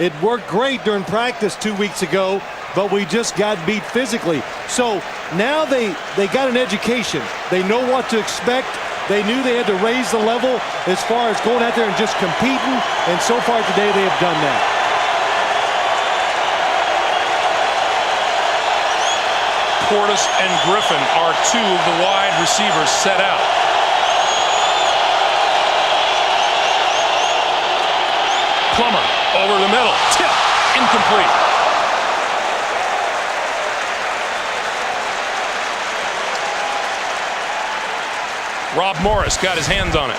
It worked great during practice 2 weeks ago, but we just got beat physically. So now they got an education. They know what to expect. They knew they had to raise the level as far as going out there and just competing. And so far today, they have done that. Portis and Griffin are two of the wide receivers set out. Plummer over the middle. Tip. Incomplete. Rob Morris got his hands on it.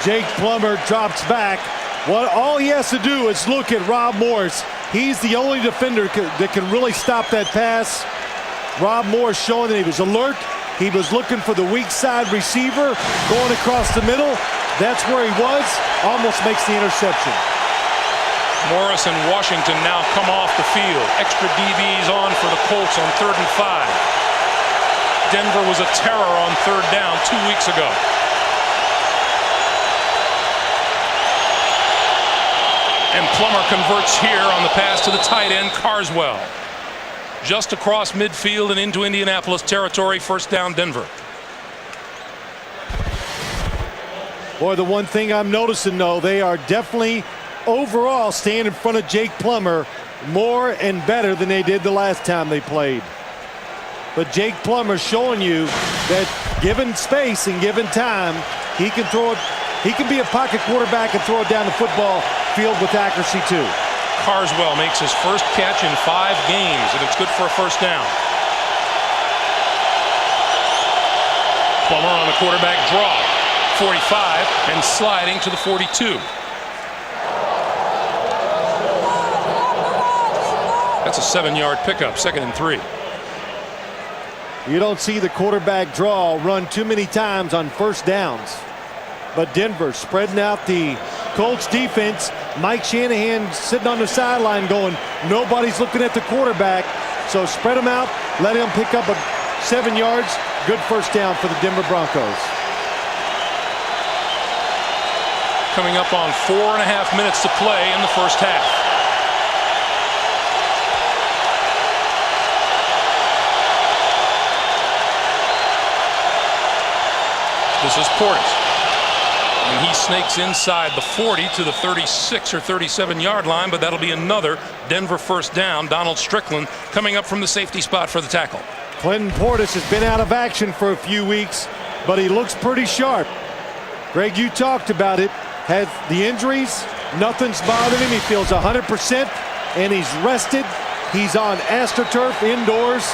Jake Plummer drops back. All he has to do is look at Rob Morris. He's the only defender that can really stop that pass. Rob Morris showing that he was alert. He was looking for the weak side receiver going across the middle. That's where he was. Almost makes the interception. Morris and Washington now come off the field. Extra DBs on for the Colts on 3rd and 5. Denver was a terror on 3rd down 2 weeks ago. And Plummer converts here on the pass to the tight end, Carswell. Just across midfield and into Indianapolis territory. 1st down, Denver. Boy, the one thing I'm noticing, though, they are definitely overall staying in front of Jake Plummer more and better than they did the last time they played. But Jake Plummer showing you that given space and given time, he can throw it. He can be a pocket quarterback and throw it down the football field with accuracy, too. Carswell makes his first catch in 5 games, and it's good for a 1st down. Plummer on the quarterback draw. 45 and sliding to the 42. That's a 7-yard pickup, 2nd and 3. You don't see the quarterback draw run too many times on 1st downs. But Denver spreading out the Colts defense. Mike Shanahan sitting on the sideline going, nobody's looking at the quarterback. So spread them out, let him pick up 7 yards. Good 1st down for the Denver Broncos. Coming up on 4.5 minutes to play in the 1st half. This is Portis. And he snakes inside the 40 to the 36 or 37-yard line, but that'll be another Denver 1st down. Donald Strickland coming up from the safety spot for the tackle. Clinton Portis has been out of action for a few weeks, but he looks pretty sharp. Greg, you talked about it. Had the injuries, nothing's bothered him. He feels 100%, and he's rested. He's on AstroTurf indoors.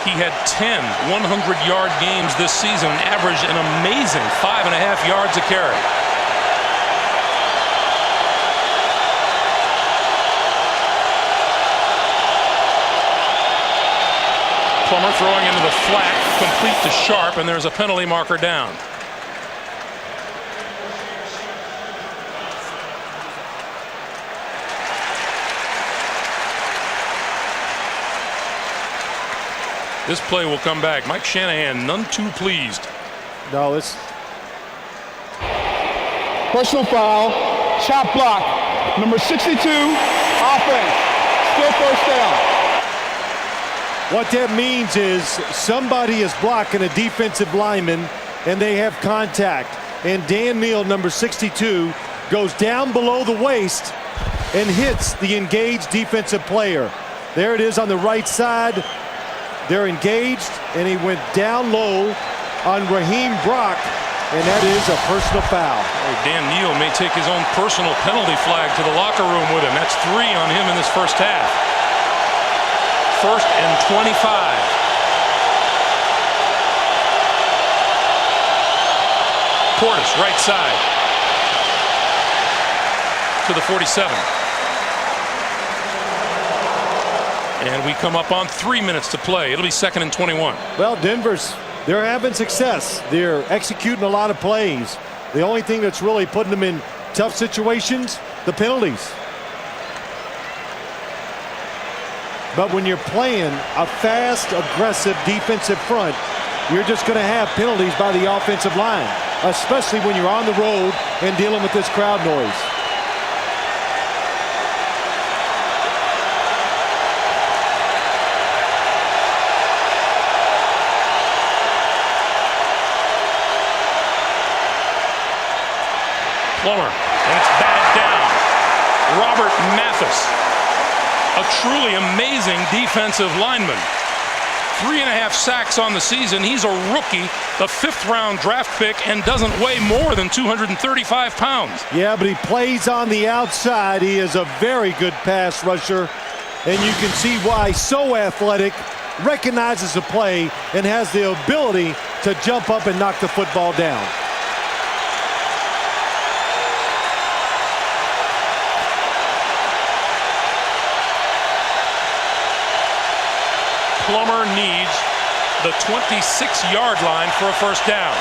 He had 10 100-yard games this season, averaged an amazing 5.5 yards a carry. Plummer throwing into the flat, complete to Sharp, and there's a penalty marker down. This play will come back. Mike Shanahan, none too pleased. No, it's Personal foul, chop block, number 62, offense, still 1st down. what that means is somebody is blocking a defensive lineman and they have contact. And Dan Neal, number 62, goes down below the waist and hits the engaged defensive player. There it is on the right side. They're engaged, and he went down low on Raheem Brock, and that is a personal foul. Dan Neal may take his own personal penalty flag to the locker room with him. That's 3 on him in this first half. 1st and 25. Portis, right side. To the 47. And we come up on 3 minutes to play. It'll be 2nd and 21. Well, they're having success. They're executing a lot of plays. The only thing that's really putting them in tough situations, the penalties. But when you're playing a fast, aggressive defensive front, you're just going to have penalties by the offensive line, especially when you're on the road and dealing with this crowd noise. Plummer, and it's batted down. Robert Mathis, a truly amazing defensive lineman. 3.5 sacks on the season. He's a rookie, the 5th-round draft pick, and doesn't weigh more than 235 pounds. Yeah, but he plays on the outside. He is a very good pass rusher, and you can see why. So athletic, recognizes the play, and has the ability to jump up and knock the football down. Plummer needs the 26-yard line for a first down.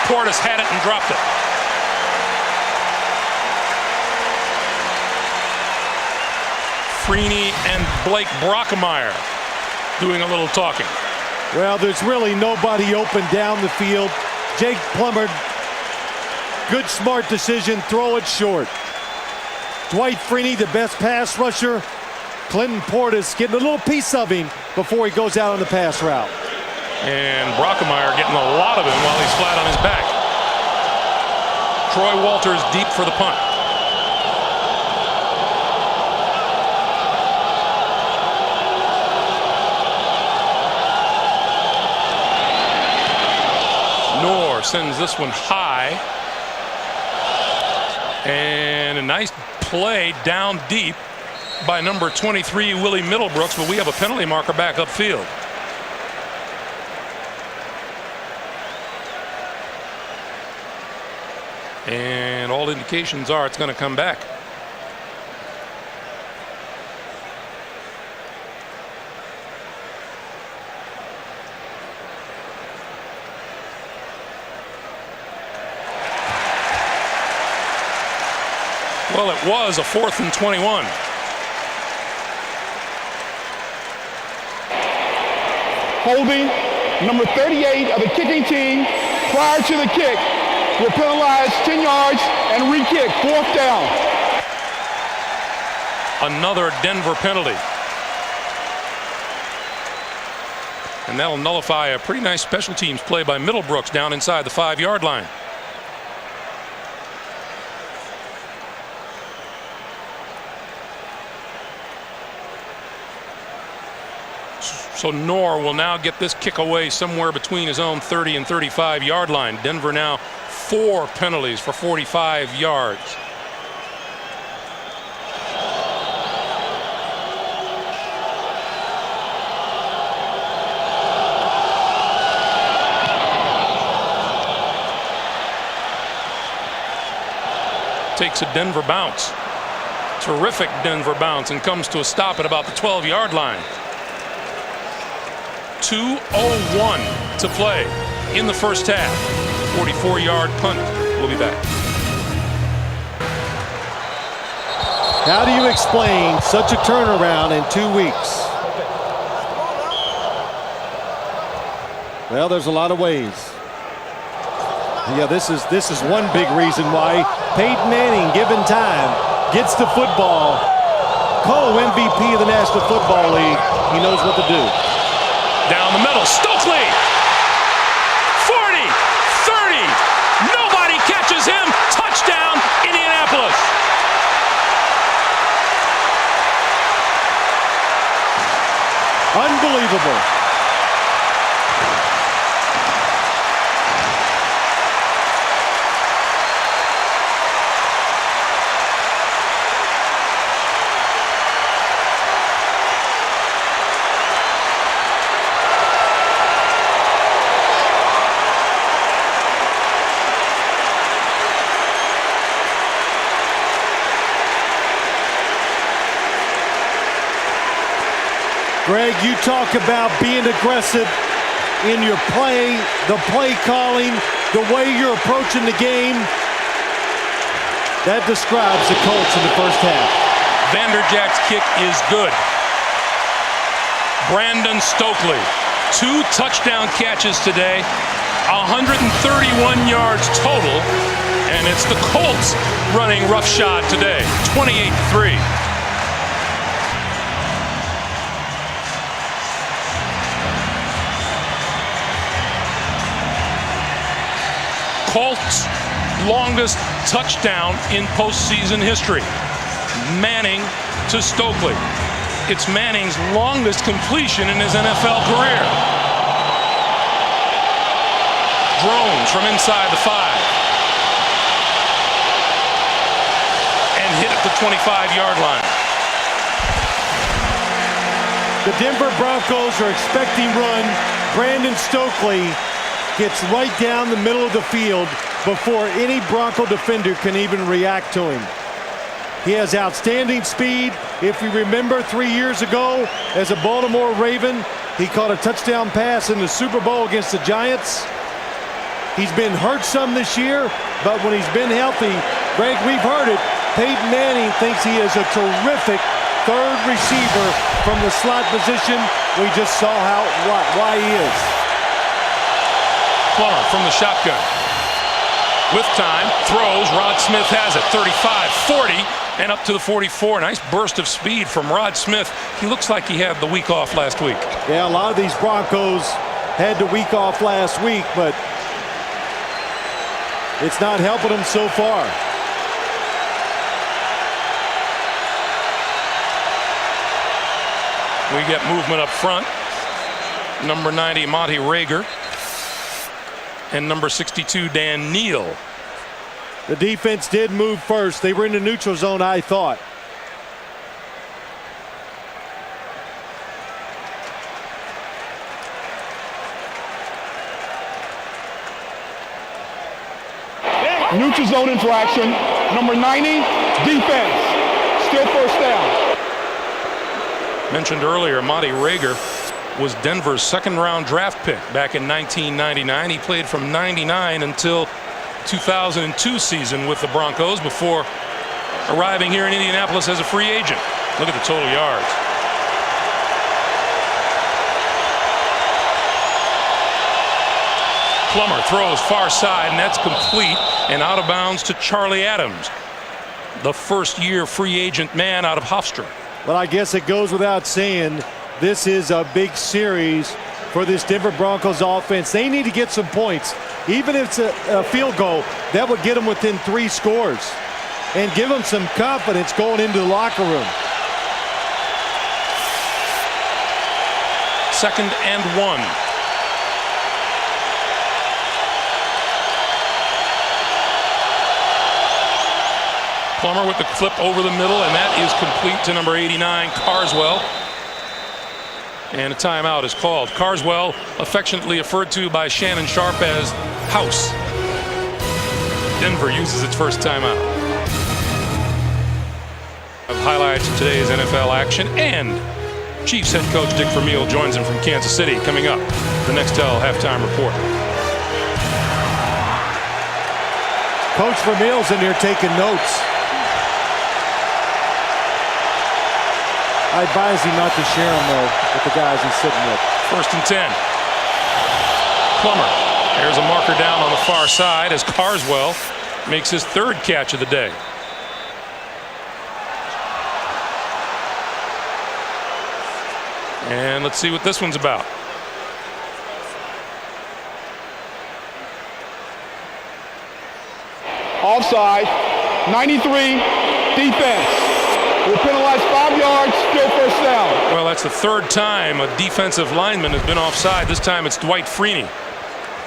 Portis had it and dropped it. Freeney and Blake Brockemeyer doing a little talking. Well, there's really nobody open down the field. Jake Plummer, good smart decision, throw it short. Dwight Freeney, the best pass rusher. Clinton Portis getting a little piece of him before he goes out on the pass route. And Brockemeyer getting a lot of him while he's flat on his back. Troy Walters deep for the punt. Sends this one high, and a nice play down deep by number 23 Willie Middlebrooks, but we have a penalty marker back upfield. And all indications are it's going to come back. Well, it was a 4th and 21. Holding number 38 of the kicking team prior to the kick will penalize 10 yards and re-kick, 4th down. Another Denver penalty. And that'll nullify a pretty nice special teams play by Middlebrooks down inside the 5-yard line. So Knorr will now get this kick away somewhere between his own 30 and 35-yard line. Denver now 4 penalties for 45 yards. Takes a Denver bounce. Terrific Denver bounce, and comes to a stop at about the 12-yard line. 2:01 to play in the first half. 44-yard punt. We'll be back. How do you explain such a turnaround in 2 weeks? Well, there's a lot of ways. Yeah, this is one big reason why Peyton Manning, given time, gets the football. Co-MVP of the National Football League. He knows what to do. Down the middle, Stokely! 40, 30, nobody catches Unbelievable. Greg, you talk about being aggressive in your play, the play calling, the way you're approaching the game. That describes the Colts in the first half. Vanderjagt's kick is good. Brandon Stokely, 2 touchdown catches today, 131 yards total, and it's the Colts running roughshod today, 28-3. Colts' longest touchdown in postseason history. Manning to Stokely. It's Manning's longest completion in his NFL career. Drones from inside the 5. And hit at the 25-yard line. The Denver Broncos are expecting run. Brandon Stokely gets right down the middle of the field before any Bronco defender can even react to him. He has outstanding speed. If you remember 3 years ago, as a Baltimore Raven, he caught a touchdown pass in the Super Bowl against the Giants. He's been hurt some this year, but when he's been healthy, Greg, we've heard it, Peyton Manning thinks he is a terrific third receiver from the slot position. We just saw why he is. Plummer from the shotgun. With time, throws, Rod Smith has it, 35, 40, and up to the 44. Nice burst of speed from Rod Smith. He looks like he had the week off last week. Yeah, a lot of these Broncos had the week off last week, but it's not helping them so far. We get movement up front. Number 90, Monty Rager. And number 62, Dan Neal. The defense did move first. They were in the neutral zone, I thought. Neutral zone infraction. Number 90, defense. Still first down. Mentioned earlier, Monty Rager was Denver's second-round draft pick back in 1999. He played from 99 until 2002 season with the Broncos before arriving here in Indianapolis as a free agent. Look at the total yards. Plummer throws far side, and that's complete and out of bounds to Charlie Adams, the first-year free agent man out of Hofstra. Well, I guess it goes without saying, this is a big series for this Denver Broncos offense. They need to get some points. Even if it's a field goal, that would get them within 3 scores and give them some confidence going into the locker room. 2nd and 1. Plummer with the flip over the middle, and that is complete to number 89, Carswell. And a timeout is called. Carswell, affectionately referred to by Shannon Sharpe as House. Denver uses its first timeout. Highlights of today's NFL action, and Chiefs head coach Dick Vermeil joins him from Kansas City. Coming up, the Nextel halftime report. Coach Vermeil's in there taking notes. I advise him not to share them, though, with the guys he's sitting with. 1st and 10. Plummer. There's a marker down on the far side as Carswell makes his 3rd catch of the day. And let's see what this one's about. Offside. 93, defense. We'll penalize 5 yards, still first down. Well, that's the third time a defensive lineman has been offside. This time it's Dwight Freeney.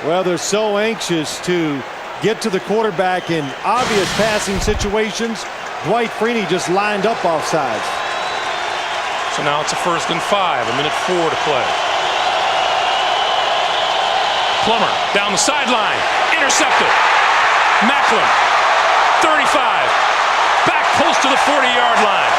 Well, they're so anxious to get to the quarterback in obvious passing situations. Dwight Freeney just lined up offsides. So now it's a 1st and 5, 1:04 to play. Plummer down the sideline, intercepted. Macklin, 35, back close to the 40-yard line.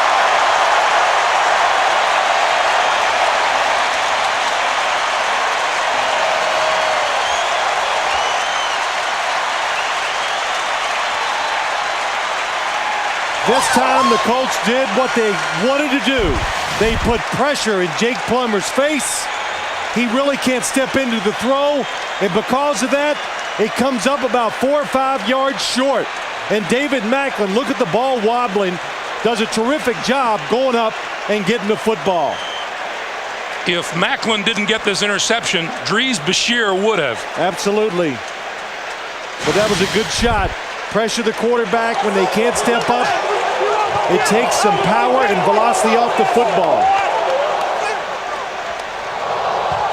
This time the Colts did what they wanted to do. They put pressure in Jake Plummer's face. He really can't step into the throw, and because of that, it comes up about 4 or 5 yards short. And David Macklin, look at the ball wobbling, does a terrific job going up and getting the football. If Macklin didn't get this interception, Dries Bashir would have. Absolutely. But that was a good shot. Pressure the quarterback when they can't step up. It takes some power and velocity off the football.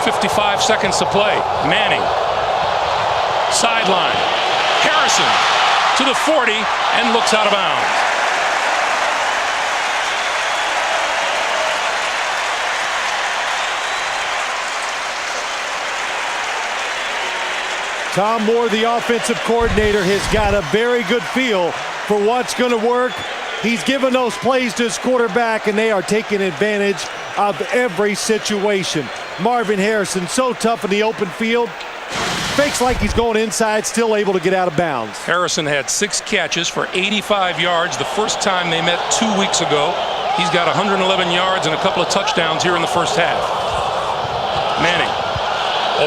55 seconds to play. Manning. Sideline. Harrison to the 40 and looks out of bounds. Tom Moore, the offensive coordinator, has got a very good feel for what's going to work. He's given those plays to his quarterback, and they are taking advantage of every situation. Marvin Harrison, so tough in the open field. Fakes like he's going inside, still able to get out of bounds. Harrison had 6 catches for 85 yards the first time they met 2 weeks ago. He's got 111 yards and a couple of touchdowns here in the first half. Manning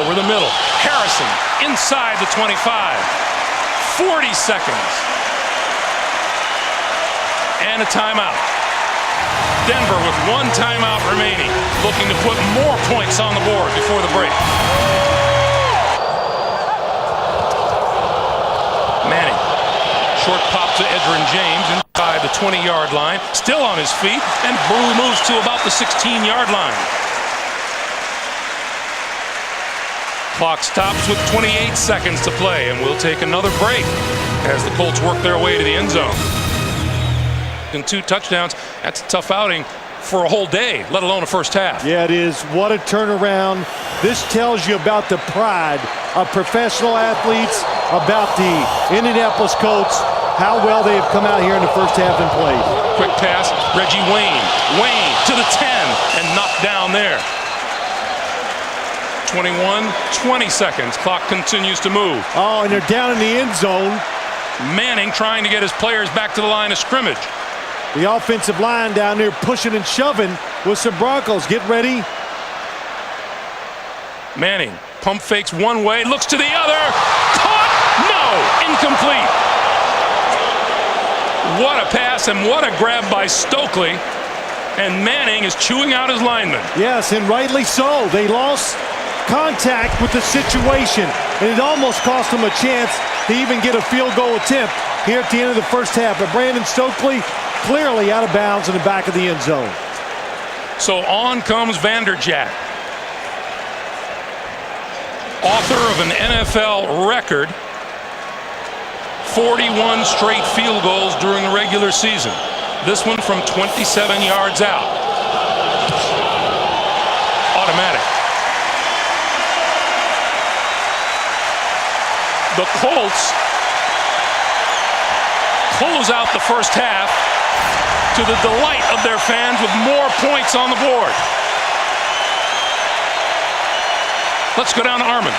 over the middle. Harrison inside the 25. 40 seconds. And a timeout. Denver with 1 timeout remaining, looking to put more points on the board before the break. Manning, short pop to Edgerrin James inside the 20-yard line, still on his feet, and moves to about the 16-yard line. Clock stops with 28 seconds to play, and we'll take another break as the Colts work their way to the end zone. And 2 touchdowns, that's a tough outing for a whole day, let alone a first half. Yeah, it is. What a turnaround. This tells you about the pride of professional athletes, about the Indianapolis Colts, how well they have come out here in the first half and played. Quick pass, Reggie Wayne. Wayne to the 10 and knocked down there. 21, 20 seconds. Clock continues to move. Oh, and they're down in the end zone. Manning trying to get his players back to the line of scrimmage. The offensive line down there pushing and shoving with some Broncos. Get ready. Manning pump fakes one way, looks to the other. Caught! No! Incomplete. What a pass and what a grab by Stokely. And Manning is chewing out his linemen. Yes, and rightly so. They lost contact with the situation, and it almost cost them a chance to even get a field goal attempt here at the end of the first half. But Brandon Stokely clearly out of bounds in the back of the end zone. So on comes Vanderjagt, author of an NFL record 41 straight field goals during the regular season. This one from 27 yards out. Automatic. The Colts close out the first half to the delight of their fans with more points on the board. Let's go down to Armin.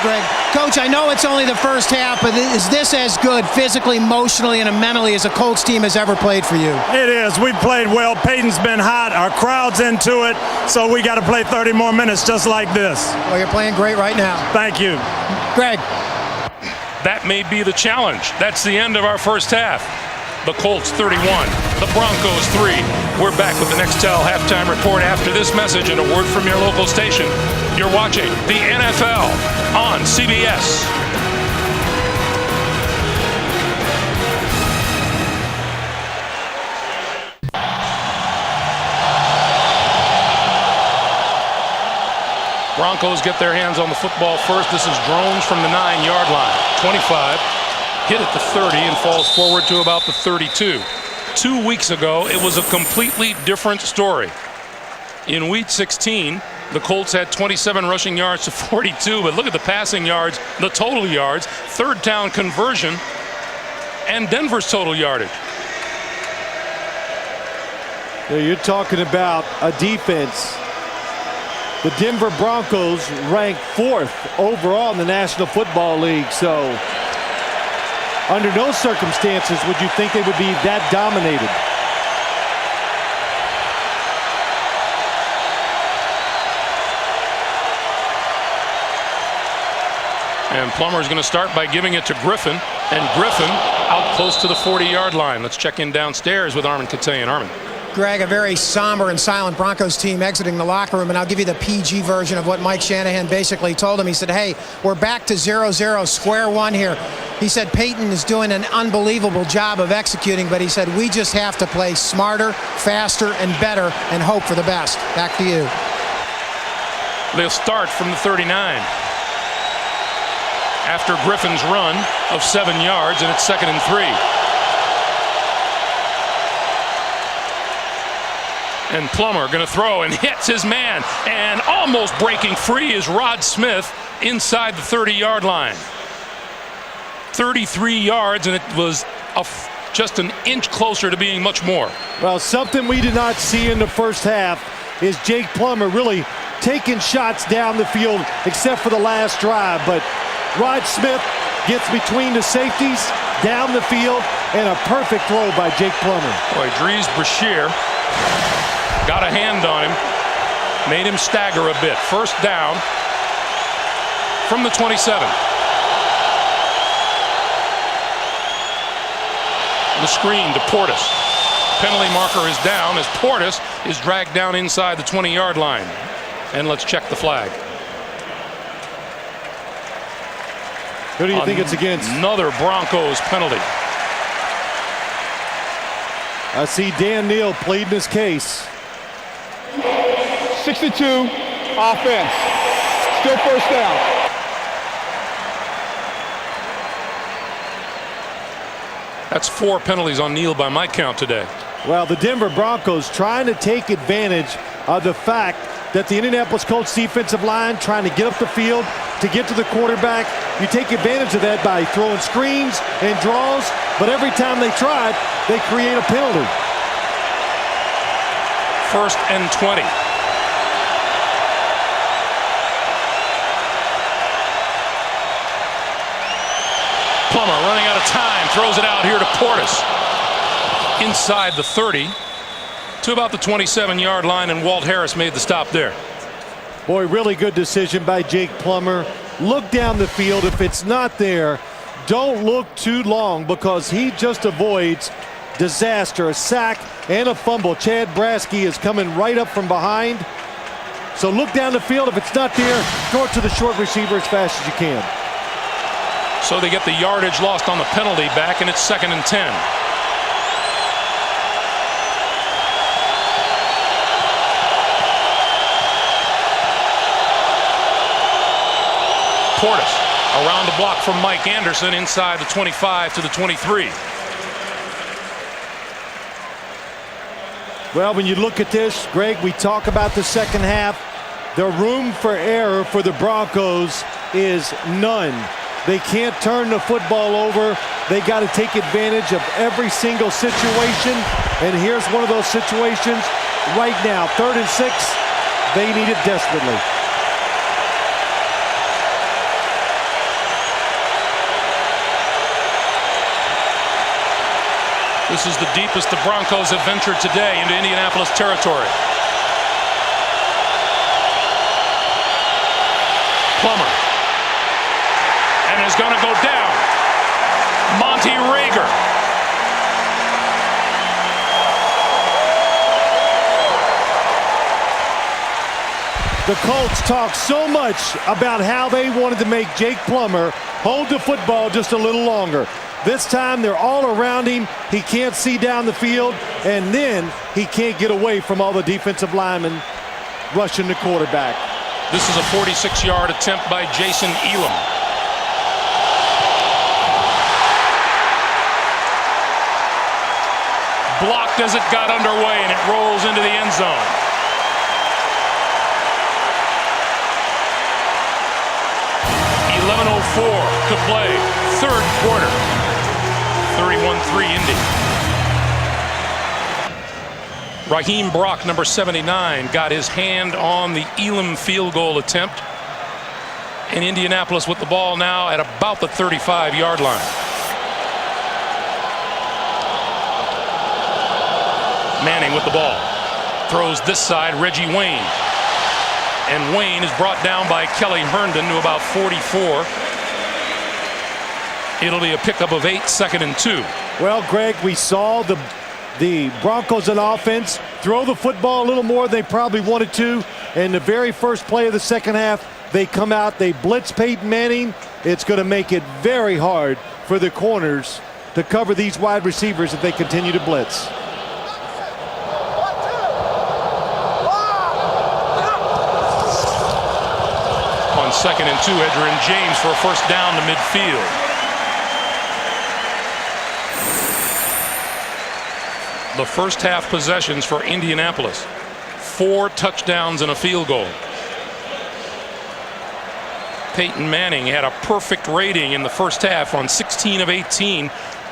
Greg, Coach, I know it's only the first half, but is this as good physically, emotionally, and mentally as a Colts team has ever played for you? It is. We've played well. Peyton's been hot. Our crowd's into it. So we got to play 30 more minutes just like this. Well, you're playing great right now. Thank you. Greg. That may be the challenge. That's the end of our first half. The Colts 31, the Broncos 3. We're back with the Nextel halftime report after this message and a word from your local station. You're watching the NFL on CBS. Broncos get their hands on the football first. This is Drones from the 9-yard line. 25, hit at the 30 and falls forward to about the 32. 2 weeks ago, it was a completely different story. In week 16, the Colts had 27 rushing yards to 42, but look at the passing yards, the total yards, third down conversion, and Denver's total yardage. You're talking about a defense. The Denver Broncos ranked 4th overall in the National Football League. So under no circumstances would you think they would be that dominated. And Plummer's going to start by giving it to Griffin. And Griffin out close to the 40-yard line. Let's check in downstairs with Armin Katayan. Armin. Greg, a very somber and silent Broncos team exiting the locker room, and I'll give you the PG version of what Mike Shanahan basically told him. He said, hey, we're back to 0-0, square one here. He said Peyton is doing an unbelievable job of executing, but he said we just have to play smarter, faster, and better and hope for the best. Back to you. They'll start from the 39. After Griffin's run of 7 yards, and it's 2nd and 3. And Plummer going to throw and hits his man, and almost breaking free is Rod Smith inside the 30-yard line. 33 yards, and it was just an inch closer to being much more. Well, something we did not see in the first half is Jake Plummer really taking shots down the field, except for the last drive. But Rod Smith gets between the safeties, down the field, and a perfect throw by Jake Plummer. Boy, Dries Brashear got a hand on him, made him stagger a bit. First down from the 27. The screen to Portis. Penalty marker is down as Portis is dragged down inside the 20-yard line. And let's check the flag. Who do you think it's against? Another Broncos penalty. I see Dan Neal pleading his case. 62, offense. Still first down. That's 4 penalties on Neal by my count today. Well, the Denver Broncos trying to take advantage of the fact that the Indianapolis Colts defensive line trying to get up the field to get to the quarterback. You take advantage of that by throwing screens and draws, but every time they try it, they create a penalty. 1st and 20. Plummer running out of time, throws it out here to Portis. Inside the 30 to about the 27-yard line, and Walt Harris made the stop there. Boy, really good decision by Jake Plummer. Look down the field. If it's not there, don't look too long, because he just avoids disaster, a sack and a fumble. Chad Brasky is coming right up from behind. So look down the field. If it's not there, throw it to the short receiver as fast as you can. So they get the yardage lost on the penalty back, and it's 2nd and 10. Portis around the block from Mike Anderson inside the 25 to the 23. Well, when you look at this, Greg, we talk about the second half. The room for error for the Broncos is none. They can't turn the football over. They got to take advantage of every single situation. And here's one of those situations right now. 3rd and 6. They need it desperately. This is the deepest the Broncos have ventured today into Indianapolis territory. Plummer. And is going to go down. Monty Rager. The Colts talk so much about how they wanted to make Jake Plummer hold the football just a little longer. This time they're all around him. He can't see down the field, and then he can't get away from all the defensive linemen rushing the quarterback. This is a 46-yard attempt by Jason Elam. Blocked as it got underway, and it rolls into the end zone. .11:04 to play, third quarter. 31-3 Indy. Raheem Brock, number 79, got his hand on the Elam field goal attempt. And Indianapolis with the ball now at about the 35-yard line. Manning with the ball. Throws this side, Reggie Wayne. And Wayne is brought down by Kelly Herndon to about 44. It'll be a pickup of 8, 2nd and 2. Well, Greg, we saw the Broncos on offense throw the football a little more than they probably wanted to. And the very first play of the second half, they come out, they blitz Peyton Manning. It's going to make it very hard for the corners to cover these wide receivers if they continue to blitz. On 2nd and 2, Edgerrin James for a first down to midfield. The first half possessions for Indianapolis. 4 touchdowns and a field goal. Peyton Manning had a perfect rating in the first half on 16 of 18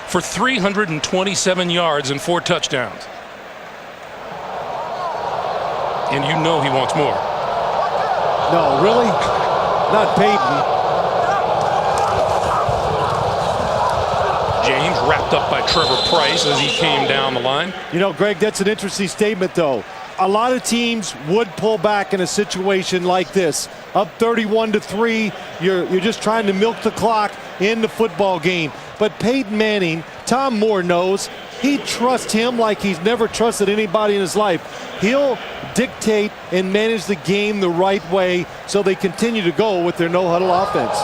for 327 yards and 4 touchdowns. And you know he wants more. No, really? Not Peyton. James wrapped up by Trevor Price as he came down the line. You know, Greg, that's an interesting statement, though. A lot of teams would pull back in a situation like this. Up 31-3, you're just trying to milk the clock in the football game. But Peyton Manning, Tom Moore knows, he trusts him like he's never trusted anybody in his life. He'll dictate and manage the game the right way so they continue to go with their no-huddle offense.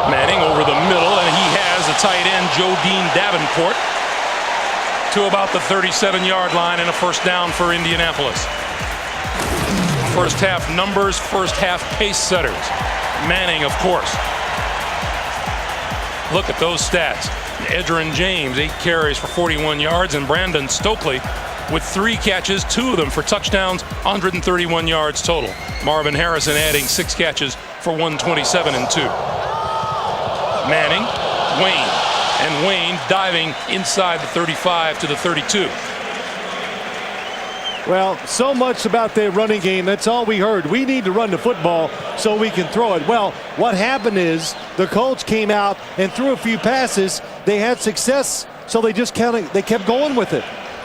Manning over the middle, and he has the tight end Joe Dean Davenport to about the 37-yard line and a first down for Indianapolis. First half numbers, first half pace setters. Manning, of course. Look at those stats. Edgerrin James, 8 carries for 41 yards, and Brandon Stokely with 3 catches, 2 of them for touchdowns, 131 yards total. Marvin Harrison adding 6 catches for 127 and 2. Manning, Wayne, and Wayne diving inside the 35 to the 32. Well, so much about their running game. That's all we heard. We need to run the football so we can throw it. Well, what happened is the Colts came out and threw a few passes. They had success, so they kept going with it.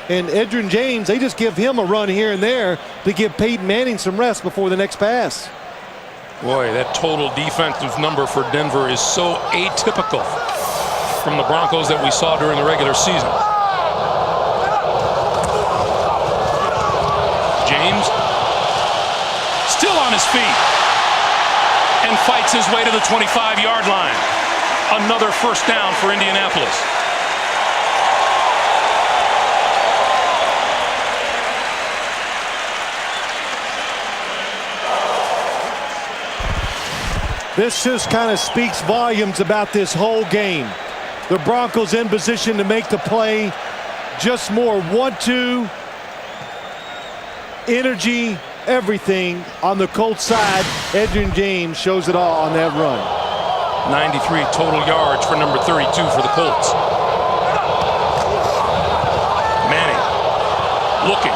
And Edgerrin James, they just give him a run here and there to give Peyton Manning some rest before the next pass. Boy, that total defensive number for Denver is so atypical from the Broncos that we saw during the regular season. James still on his feet and fights his way to the 25-yard line. Another first down for Indianapolis. This just kind of speaks volumes about this whole game. The Broncos in position to make the play. Just more 1-2 energy, everything on the Colts side. Edgerrin James shows it all on that run. 93 total yards for number 32 for the Colts. Manning looking,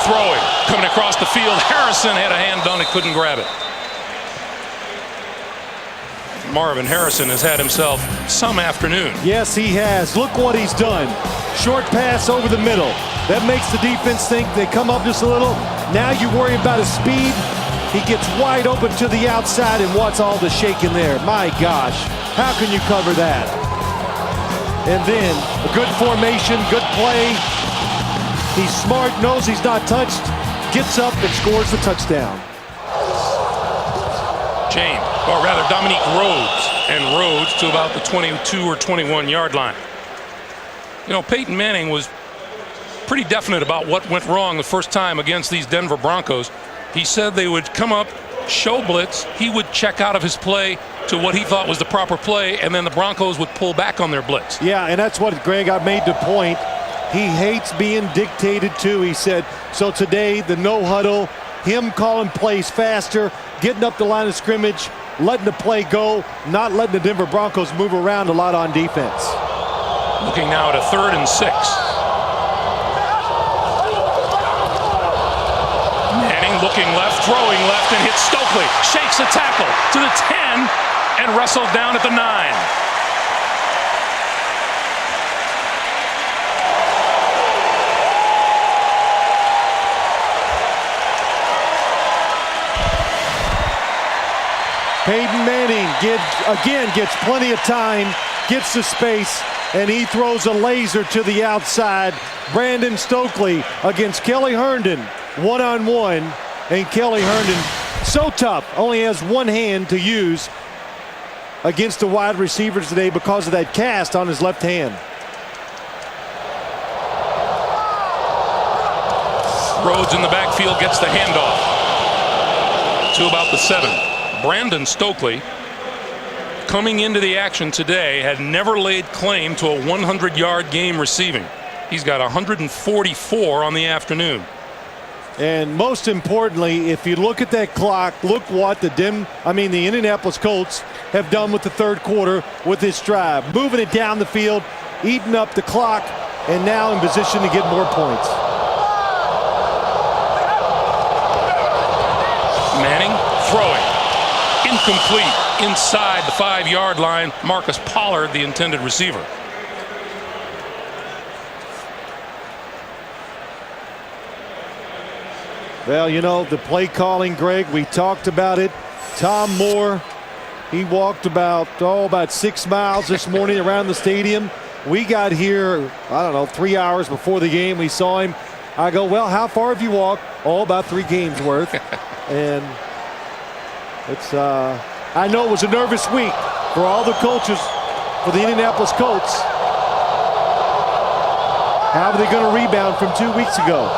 throwing, coming across the field. Harrison had a hand on it, couldn't grab it. Marvin Harrison has had himself some afternoon. Yes, he has. Look what he's done. Short pass over the middle. That makes the defense think they come up just a little. Now you worry about his speed. He gets wide open to the outside, and what's all the shaking there? My gosh, how can you cover that? And then a good formation, good play. He's smart, knows he's not touched, gets up and scores the touchdown. James, or rather Dominique Rhodes, and Rhodes to about the 22 or 21 yard line. You know, Peyton Manning was pretty definite about what went wrong the first time against these Denver Broncos. He said they would come up, show blitz, he would check out of his play to what he thought was the proper play, and then the Broncos would pull back on their blitz. Yeah, and that's what, Greg, I made the point. He hates being dictated to, he said. So today, the no huddle, him calling plays faster, getting up the line of scrimmage, letting the play go, not letting the Denver Broncos move around a lot on defense. Looking now at a 3rd and 6. Manning looking left, throwing left, and hits Stokely. Shakes a tackle to the 10 and wrestled down at the 9. Peyton Manning gets plenty of time, gets the space, and he throws a laser to the outside. Brandon Stokely against Kelly Herndon, one-on-one, and Kelly Herndon, so tough, only has one hand to use against the wide receivers today because of that cast on his left hand. Rhodes in the backfield gets the handoff to about the 7. Brandon Stokely, coming into the action today, had never laid claim to a 100-yard game receiving. He's got 144 on the afternoon. And most importantly, if you look at that clock, look what the Indianapolis Colts have done with the third quarter with this drive. Moving it down the field, eating up the clock, and now in position to get more points. Manning throwing. Incomplete inside the 5-yard line. Marcus Pollard, the intended receiver. Well, you know, the play calling, Greg, we talked about it. Tom Moore, he walked about 6 miles this morning around the stadium. We got here, I don't know, 3 hours before the game. We saw him. I go, well, how far have you walked? Oh, about 3 games worth. And it's, I know it was a nervous week for all the coaches for the Indianapolis Colts. How are they going to rebound from 2 weeks ago?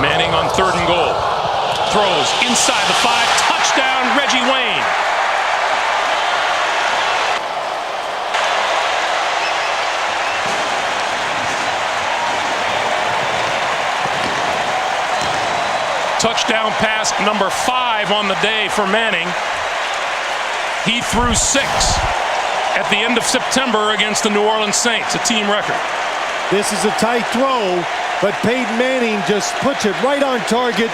Manning on 3rd and goal. Throws inside the 5. Touchdown, Reggie Wayne. Touchdown pass number 5 on the day for Manning. He threw 6 at the end of September against the New Orleans Saints, a team record. This is a tight throw, but Peyton Manning just puts it right on target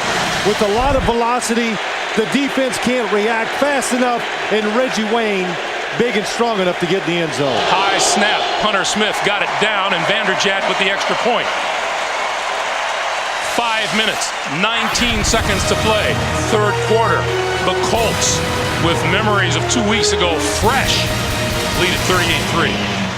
with a lot of velocity. The defense can't react fast enough, and Reggie Wayne big and strong enough to get in the end zone. High snap. Hunter Smith got it down, and Vanderjagt with the extra point. 5 minutes, 19 seconds to play. Third quarter. The Colts, with memories of 2 weeks ago fresh, lead at 38-3.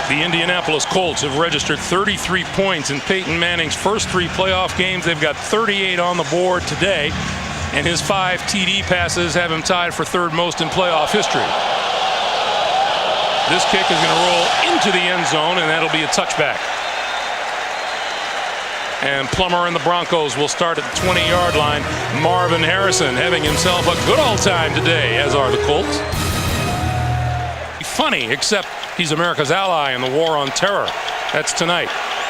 The Indianapolis Colts have registered 33 points in Peyton Manning's first 3 playoff games. They've got 38 on the board today, and his 5 TD passes have him tied for 3rd most in playoff history. This kick is going to roll into the end zone, and that'll be a touchback. And Plummer and the Broncos will start at the 20-yard line. Marvin Harrison having himself a good old time today, as are the Colts. Funny, except he's America's ally in the war on terror. That's tonight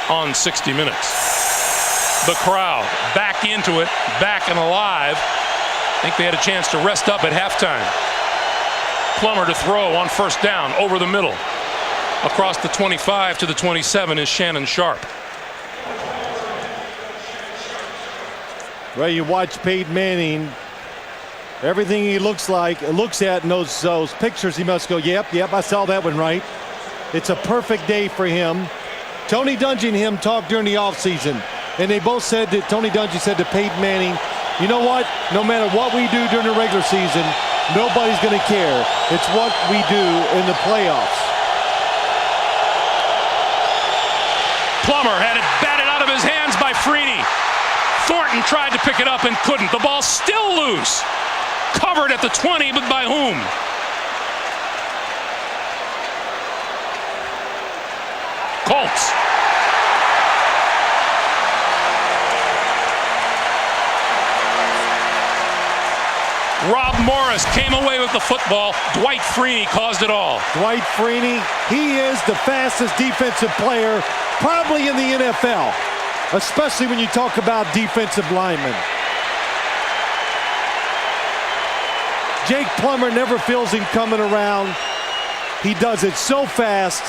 on 60 Minutes. The crowd back into it, back and alive. I think they had a chance to rest up at halftime. Plummer to throw on 1st down over the middle. Across the 25 to the 27 is Shannon Sharp. Well, you watch Peyton Manning. Everything he looks at in those pictures, he must go, yep, I saw that one right. It's a perfect day for him. Tony Dungy and him talked during the offseason, and they both said that Tony Dungy said to Peyton Manning, you know what? No matter what we do during the regular season, nobody's going to care. It's what we do in the playoffs. Plummer had it batted out of his hands by Freeney. Thornton tried to pick it up and couldn't. The ball still loose. Covered at the 20, but by whom? Colts. Rob Morris came away with the football. Dwight Freeney caused it all. Dwight Freeney, he is the fastest defensive player probably in the NFL, especially when you talk about defensive linemen. Jake Plummer never feels him coming around. He does it so fast.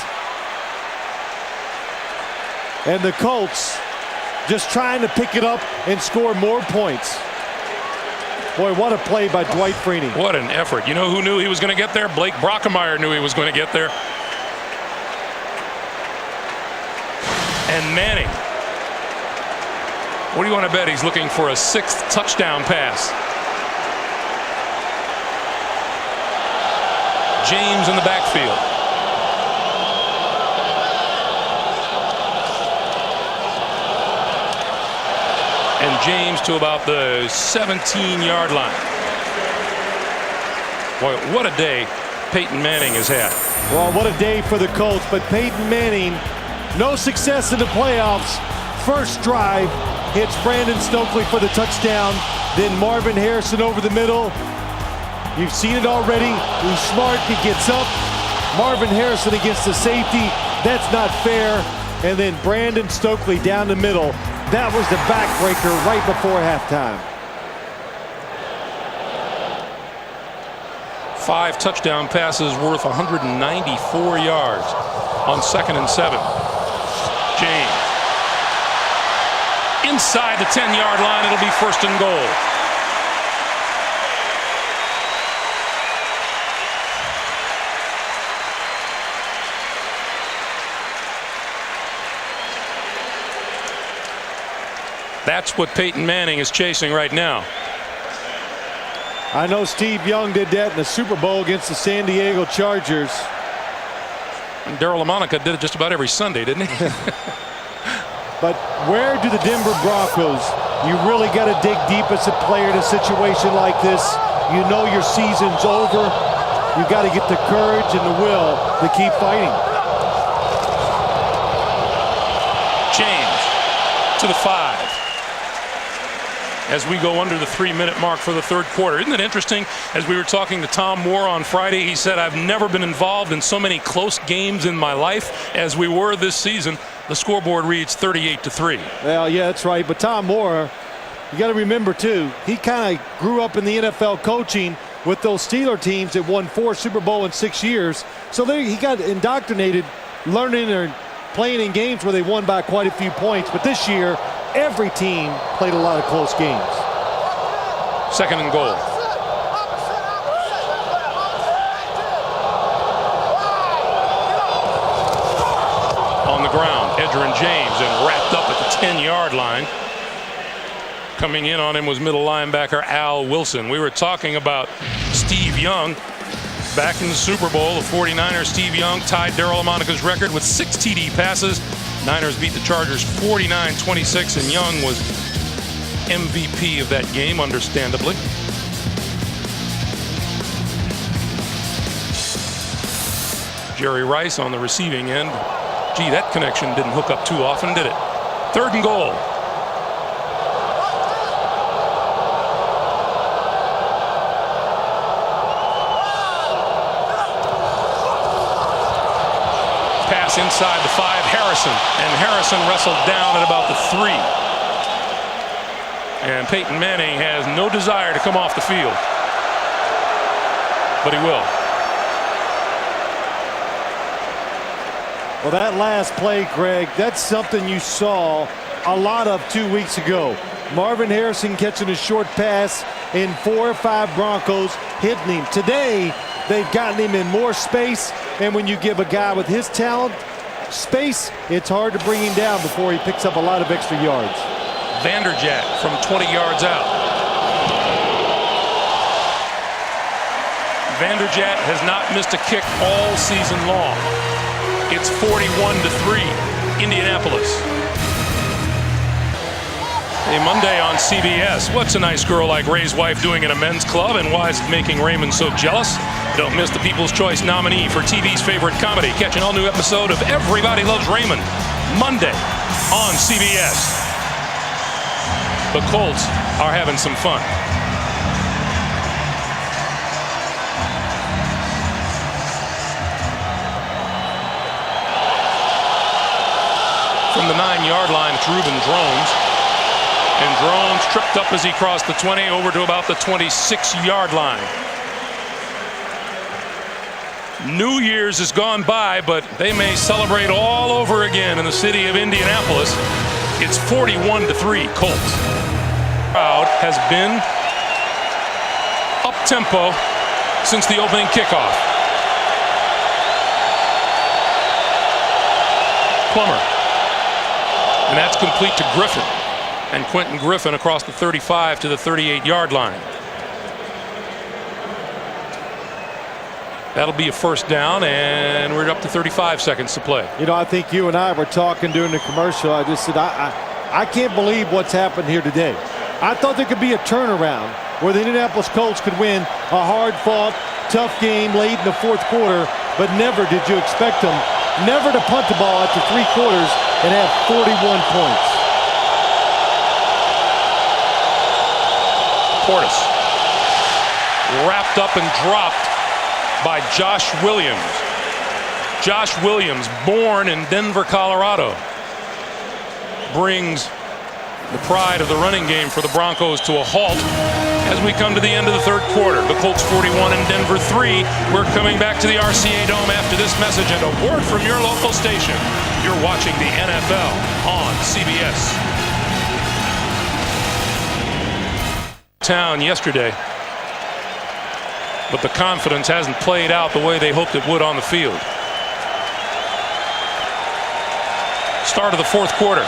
And the Colts just trying to pick it up and score more points. Boy, what a play by Dwight Freeney. What an effort. You know who knew he was going to get there? Blake Brockemeyer knew he was going to get there. And Manning. What do you want to bet? He's looking for a 6th touchdown pass. James in the backfield. And James to about the 17-yard line. Boy, what a day Peyton Manning has had. Well, what a day for the Colts, but Peyton Manning, no success in the playoffs. First drive, hits Brandon Stokely for the touchdown. Then Marvin Harrison over the middle. You've seen it already. He's smart, he gets up. Marvin Harrison against the safety. That's not fair. And then Brandon Stokely down the middle. That was the backbreaker right before halftime. 5 touchdown passes worth 194 yards on 2nd and 7. James. Inside the 10-yard line, it'll be 1st and goal. That's what Peyton Manning is chasing right now. I know Steve Young did that in the Super Bowl against the San Diego Chargers. And Darryl LaMonica did it just about every Sunday, didn't he? But where do the Denver Broncos? You really got to dig deep as a player in a situation like this. You know your season's over. You got to get the courage and the will to keep fighting. James to the 5. As we go under the 3-minute mark for the 3rd quarter. Isn't it interesting? As we were talking to Tom Moore on Friday, he said, I've never been involved in so many close games in my life as we were this season. The scoreboard reads 38-3. Well, yeah, that's right. But Tom Moore, you got to remember, too, he kind of grew up in the NFL coaching with those Steeler teams that won 4 Super Bowl in 6 years. So he got indoctrinated learning or playing in games where they won by quite a few points. But this year, every team played a lot of close games. 2nd and goal. On the ground, Edgerrin James, and wrapped up at the 10-yard line. Coming in on him was middle linebacker Al Wilson. We were talking about Steve Young. Back in the Super Bowl, the 49ers, Steve Young tied Darryl LaMonica's record with 6 TD passes. Niners beat the Chargers 49-26, and Young was MVP of that game, understandably. Jerry Rice on the receiving end. Gee, that connection didn't hook up too often, did it? 3rd and goal. Pass inside the 5, Harrison, and Harrison wrestled down at about the 3. And Peyton Manning has no desire to come off the field, but he will. Well, that last play, Greg, that's something you saw a lot of 2 weeks ago. Marvin Harrison catching a short pass and 4 or 5 Broncos hitting him. Today, they've gotten him in more space, and when you give a guy with his talent space, it's hard to bring him down before he picks up a lot of extra yards. Vanderjagt from 20 yards out. Vanderjagt has not missed a kick all season long. It's 41-3. Indianapolis. A Monday on CBS. What's a nice girl like Ray's wife doing in a men's club, and why is it making Raymond so jealous? Don't miss the People's Choice nominee for TV's favorite comedy. Catch an all-new episode of Everybody Loves Raymond, Monday on CBS. The Colts are having some fun. From the 9-yard line, it's Reuben Drones. And Drones tripped up as he crossed the 20 over to about the 26-yard line. New Year's has gone by, but they may celebrate all over again in the city of Indianapolis. It's 41-3 Colts. Crowd has been up-tempo since the opening kickoff. Plummer. And that's complete to Griffin. And Quentin Griffin across the 35 to the 38-yard line. That'll be a first down, and we're up to 35 seconds to play. You know, I think you and I were talking during the commercial. I just said, I can't believe what's happened here today. I thought there could be a turnaround where the Indianapolis Colts could win a hard-fought, tough game late in the fourth quarter, but never did you expect them never to punt the ball after 3 quarters and have 41 points. Portis wrapped up and dropped by Josh Williams. Josh Williams, born in Denver, Colorado, brings the pride of the running game for the Broncos to a halt as we come to the end of the third quarter. The Colts 41 and Denver 3. We're coming back to the RCA Dome after this message and a word from your local station. You're watching the NFL on CBS. Town yesterday, but the confidence hasn't played out the way they hoped it would on the field. Start of the fourth quarter.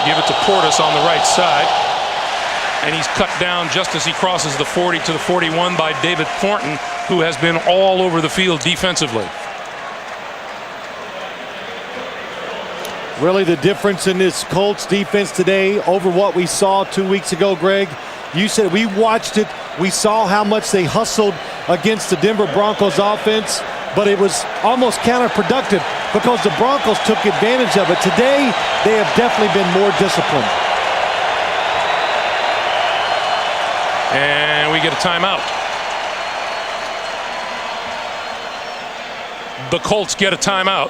Give it to Portis on the right side. And he's cut down just as he crosses the 40 to the 41 by David Thornton, who has been all over the field defensively. Really the difference in this Colts defense today over what we saw 2 weeks ago, Greg. You said we watched it. We saw how much they hustled against the Denver Broncos offense, but it was almost counterproductive because the Broncos took advantage of it. Today, they have definitely been more disciplined. And we get a timeout. The Colts get a timeout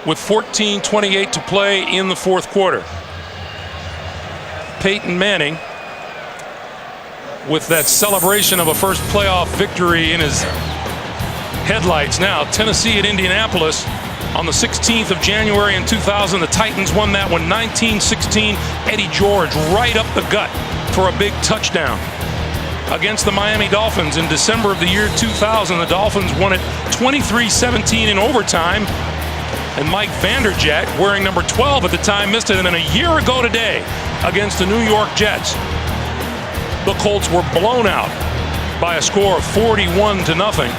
with 14:28 to play in the fourth quarter. Peyton Manning, with that celebration of a first playoff victory in his headlights now. Tennessee at Indianapolis on the 16th of January in 2000. The Titans won that one 19-16. Eddie George right up the gut for a big touchdown. Against the Miami Dolphins in December of the year 2000, the Dolphins won it 23-17 in overtime. And Mike Vanderjagt, wearing number 12 at the time, missed it. And then a year ago today, against the New York Jets, the Colts were blown out by a score of 41-0.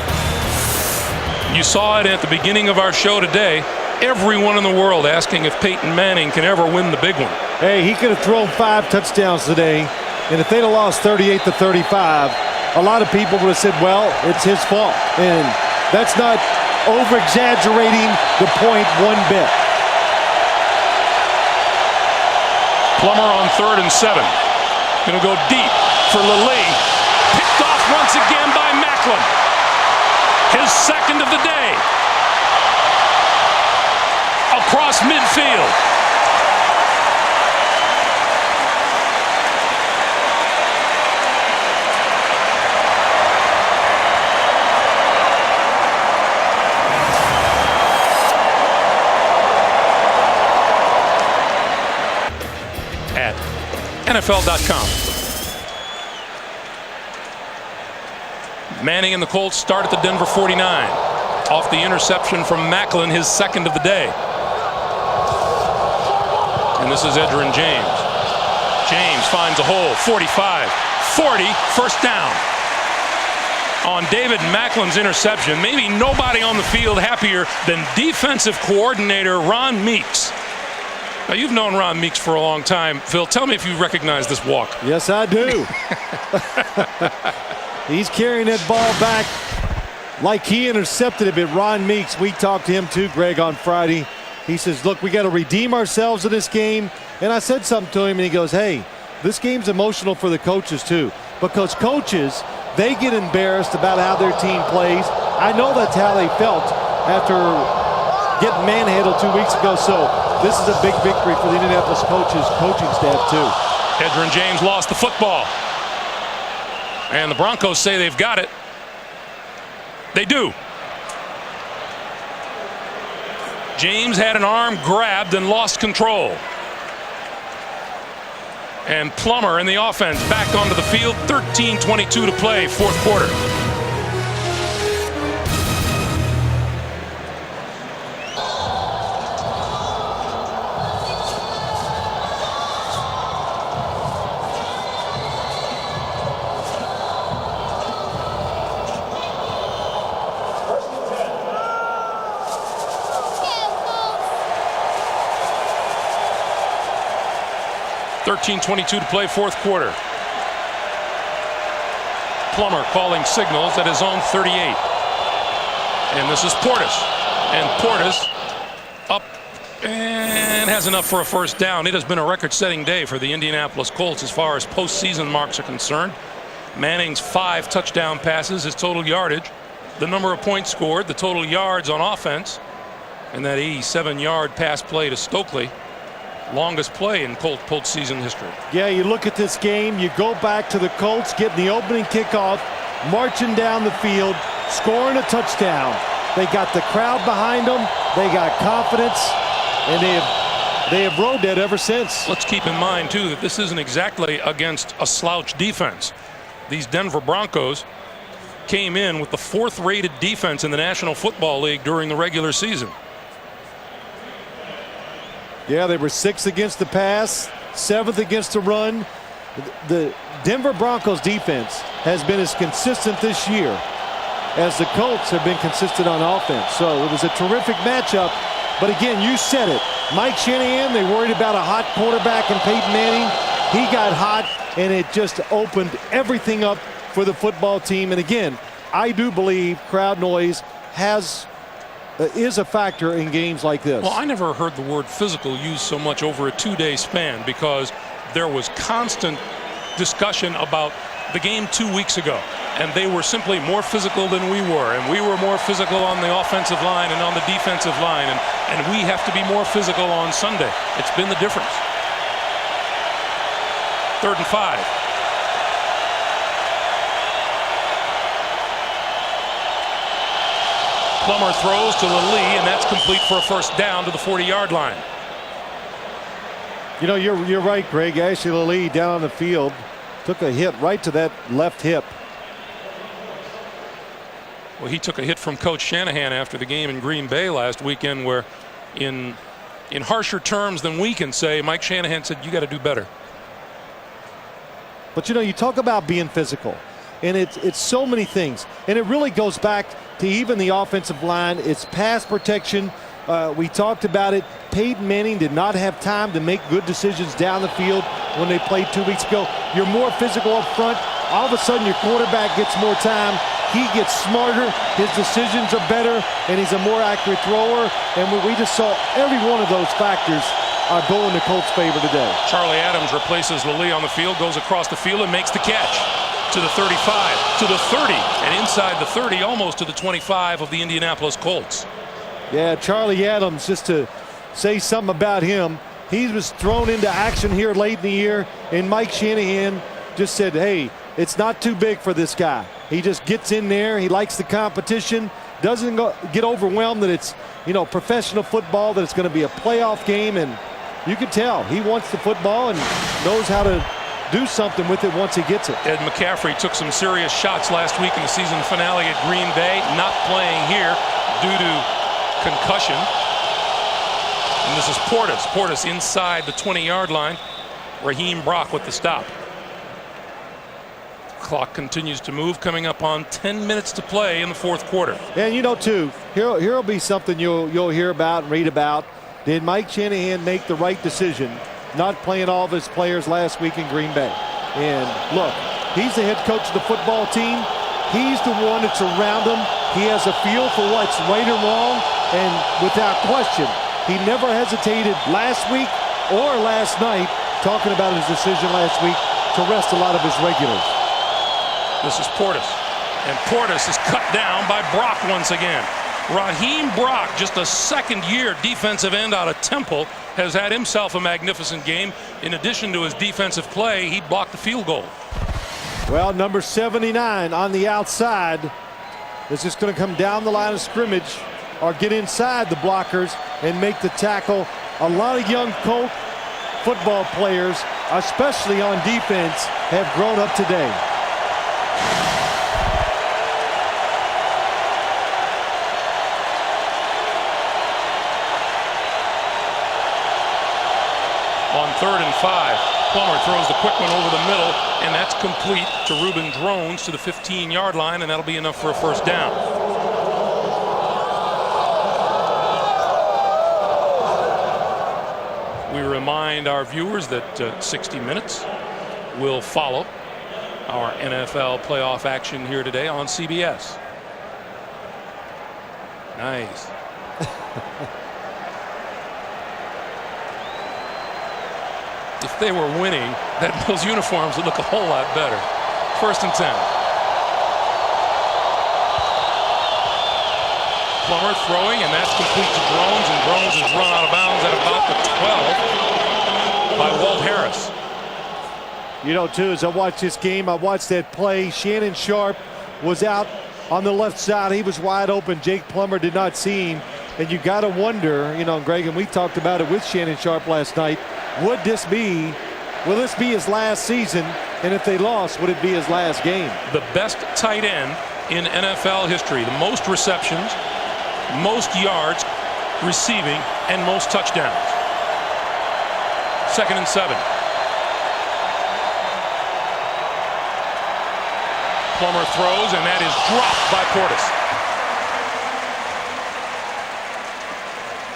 You saw it at the beginning of our show today. Everyone in the world asking if Peyton Manning can ever win the big one. Hey, he could have thrown 5 touchdowns today. And if they'd have lost 38-35, a lot of people would have said, well, it's his fault. And that's not over-exaggerating the point one bit. Plummer on 3rd and 7. Going to go deep for Lilly. Picked off once again by Macklin. His second of the day. Across midfield. At NFL.com. Manning and the Colts start at the Denver 49. Off the interception from Macklin, his second of the day. And this is Edgerrin James. James finds a hole. 45, 40, first down. On David Macklin's interception, maybe nobody on the field happier than defensive coordinator Ron Meeks. Now, you've known Ron Meeks for a long time. Phil, tell me if you recognize this walk. Yes, I do. He's carrying that ball back like he intercepted it, but Ron Meeks, we talked to him too, Greg, on Friday. He says, look, we got to redeem ourselves in this game. And I said something to him, and he goes, hey, this game's emotional for the coaches too, because coaches, they get embarrassed about how their team plays. I know that's how they felt after getting manhandled 2 weeks ago. So this is a big victory for the Indianapolis coaches, coaching staff too. Edgerrin James lost the football. And the Broncos say they've got it. They do. James had an arm grabbed and lost control. And Plummer in the offense back onto the field. 13:22 to play, fourth quarter. .22 to play, fourth quarter. Plummer calling signals at his own 38. And this is Portis. And Portis up and has enough for a first down. It has been a record-setting day for the Indianapolis Colts as far as postseason marks are concerned. Manning's 5 touchdown passes, his total yardage, the number of points scored, the total yards on offense, and that 87-yard pass play to Stokely. Longest play in Colt postseason history. Yeah, you look at this game, you go back to the Colts getting the opening kickoff, marching down the field, scoring a touchdown. They got the crowd behind them, they got confidence, and they have rode that ever since. Let's keep in mind too that this isn't exactly against a slouch defense. These Denver Broncos came in with the 4th rated defense in the National Football League during the regular season. Yeah, they were 6th against the pass, 7th against the run. The Denver Broncos defense has been as consistent this year as the Colts have been consistent on offense. So it was a terrific matchup. But again, you said it. Mike Shanahan, they worried about a hot quarterback in Peyton Manning. He got hot, and it just opened everything up for the football team. And again, I do believe crowd noise is a factor in games like this. Well, I never heard the word physical used so much over a 2-day span, because there was constant discussion about the game 2 weeks ago, and they were simply more physical than we were, and we were more physical on the offensive line and on the defensive line, and we have to be more physical on Sunday. It's been the difference. 3rd and 5. Plummer throws to Lee, and that's complete for a first down to the 40-yard line. You know, you're right, Greg. Ashley Lee down on the field took a hit right to that left hip. Well, he took a hit from Coach Shanahan after the game in Green Bay last weekend, where in harsher terms than we can say, Mike Shanahan said, you got to do better. But you know, you talk about being physical, and it's so many things, and it really goes back to even the offensive line. It's pass protection. We talked about it. Peyton Manning did not have time to make good decisions down the field when they played 2 weeks ago. You're more physical up front. All of a sudden, your quarterback gets more time. He gets smarter. His decisions are better, and he's a more accurate thrower. And we just saw every one of those factors are going to Colts' favor today. Charlie Adams replaces Lee on the field, goes across the field, and makes the catch. To the 35, to the 30, and inside the 30, almost to the 25 of the Indianapolis Colts. Yeah, Charlie Adams, just to say something about him, he was thrown into action here late in the year, and Mike Shanahan just said, hey, it's not too big for this guy. He just gets in there. He likes the competition, doesn't get overwhelmed that it's, you know, professional football, that it's going to be a playoff game, and you can tell he wants the football and knows how to do something with it once he gets it. Ed McCaffrey took some serious shots last week in the season finale at Green Bay, not playing here due to concussion. And this is Portis. Portis inside the 20-yard line. Raheem Brock with the stop. Clock continues to move, coming up on 10 minutes to play in the fourth quarter. And you know, too, here'll be something you'll hear about and read about. Did Mike Shanahan make the right decision not playing all of his players last week in Green Bay? And look, he's the head coach of the football team. He's the one that's around him. He has a feel for what's right or wrong, and without question, he never hesitated last week or last night talking about his decision last week to rest a lot of his regulars. This is Portis, and Portis is cut down by Brock once again. Raheem Brock, just a second-year defensive end out of Temple, has had himself a magnificent game. In addition to his defensive play, he blocked the field goal. Well, number 79 on the outside is just going to come down the line of scrimmage or get inside the blockers and make the tackle. A lot of young Colt football players, especially on defense, have grown up today. On 3rd and 5, Plummer throws the quick one over the middle, and that's complete to Reuben Drones to the 15-yard line, and that'll be enough for a first down. We remind our viewers that 60 Minutes will follow our NFL playoff action here today on CBS. Nice. If they were winning, those uniforms would look a whole lot better. 1st and 10. Plummer throwing, and that's complete to Drones, and Drones is run out of bounds at about the 12 by Walt Harris. You know, too, as I watched this game, I watched that play. Shannon Sharp was out on the left side. He was wide open. Jake Plummer did not see him. And you got to wonder, you know, Greg, and we talked about it with Shannon Sharp last night, will this be his last season? And if they lost, would it be his last game? The best tight end in NFL history. The most receptions, most yards receiving, and most touchdowns. 2nd and 7. Plummer throws, and that is dropped by Portis.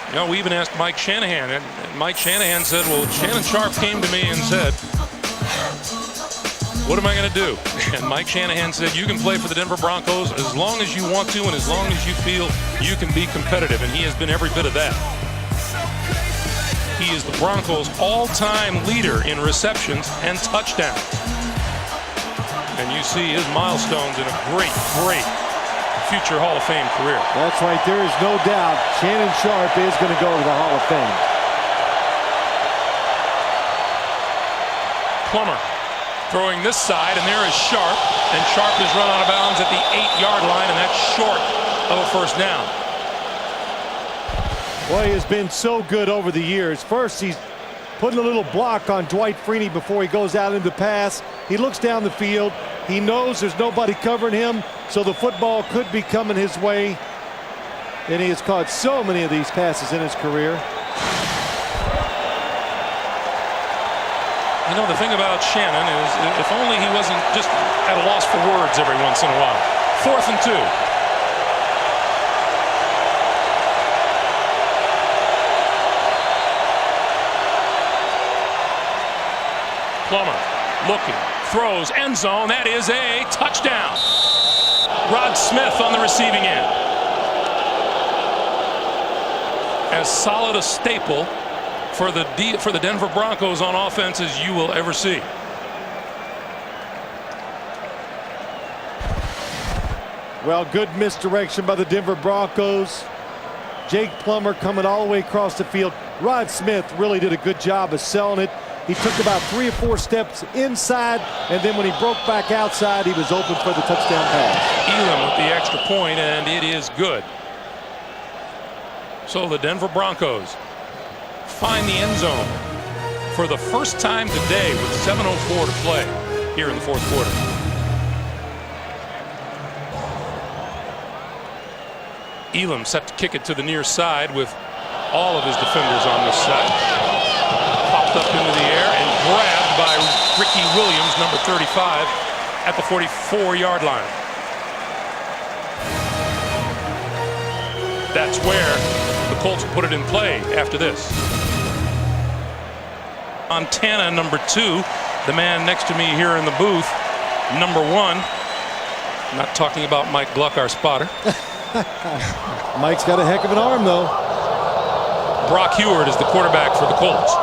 You know, we even asked Mike Shanahan, and Mike Shanahan said, well, Shannon Sharp came to me and said, what am I going to do? And Mike Shanahan said, you can play for the Denver Broncos as long as you want to and as long as you feel you can be competitive. And he has been every bit of that. He is the Broncos' all-time leader in receptions and touchdowns. And you see his milestones in a great future Hall of Fame career. That's right. There is no doubt Shannon Sharp is going to go to the Hall of Fame. Plummer throwing this side, and there is Sharp, and Sharp is run out of bounds at the 8-yard line, and that's short of a first down. Boy, he has been so good over the years. First, he's putting a little block on Dwight Freeney before he goes out into pass. He looks down the field. He knows there's nobody covering him, so the football could be coming his way. And he has caught so many of these passes in his career. You know, the thing about Shannon is, if only he wasn't just at a loss for words every once in a while. 4th and 2. Plummer looking, throws, end zone. That is a touchdown. Rod Smith on the receiving end. As solid a staple for the Denver Broncos on offense as you will ever see. Well, good misdirection by the Denver Broncos. Jake Plummer coming all the way across the field. Rod Smith really did a good job of selling it. He took about 3 or 4 steps inside, and then when he broke back outside, he was open for the touchdown pass. Elam with the extra point, and it is good. So the Denver Broncos find the end zone for the first time today with 7:04 to play here in the fourth quarter. Elam set to kick it to the near side with all of his defenders on this side. Popped up into the air and grabbed by Ricky Williams, number 35, at the 44-yard line. That's where the Colts put it in play after this. Montana, number 2, the man next to me here in the booth, number 1. I'm not talking about Mike Gluck, our spotter. Mike's got a heck of an arm, though. Brock Heward is the quarterback for the Colts.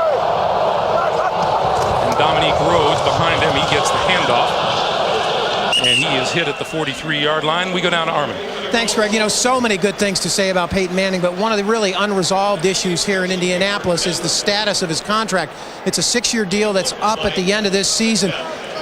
And Dominique Rhodes behind him. He gets the handoff. And he is hit at the 43-yard line. We go down to Armin. Thanks, Greg. You know, so many good things to say about Peyton Manning, but one of the really unresolved issues here in Indianapolis is the status of his contract. It's a 6-year deal that's up at the end of this season.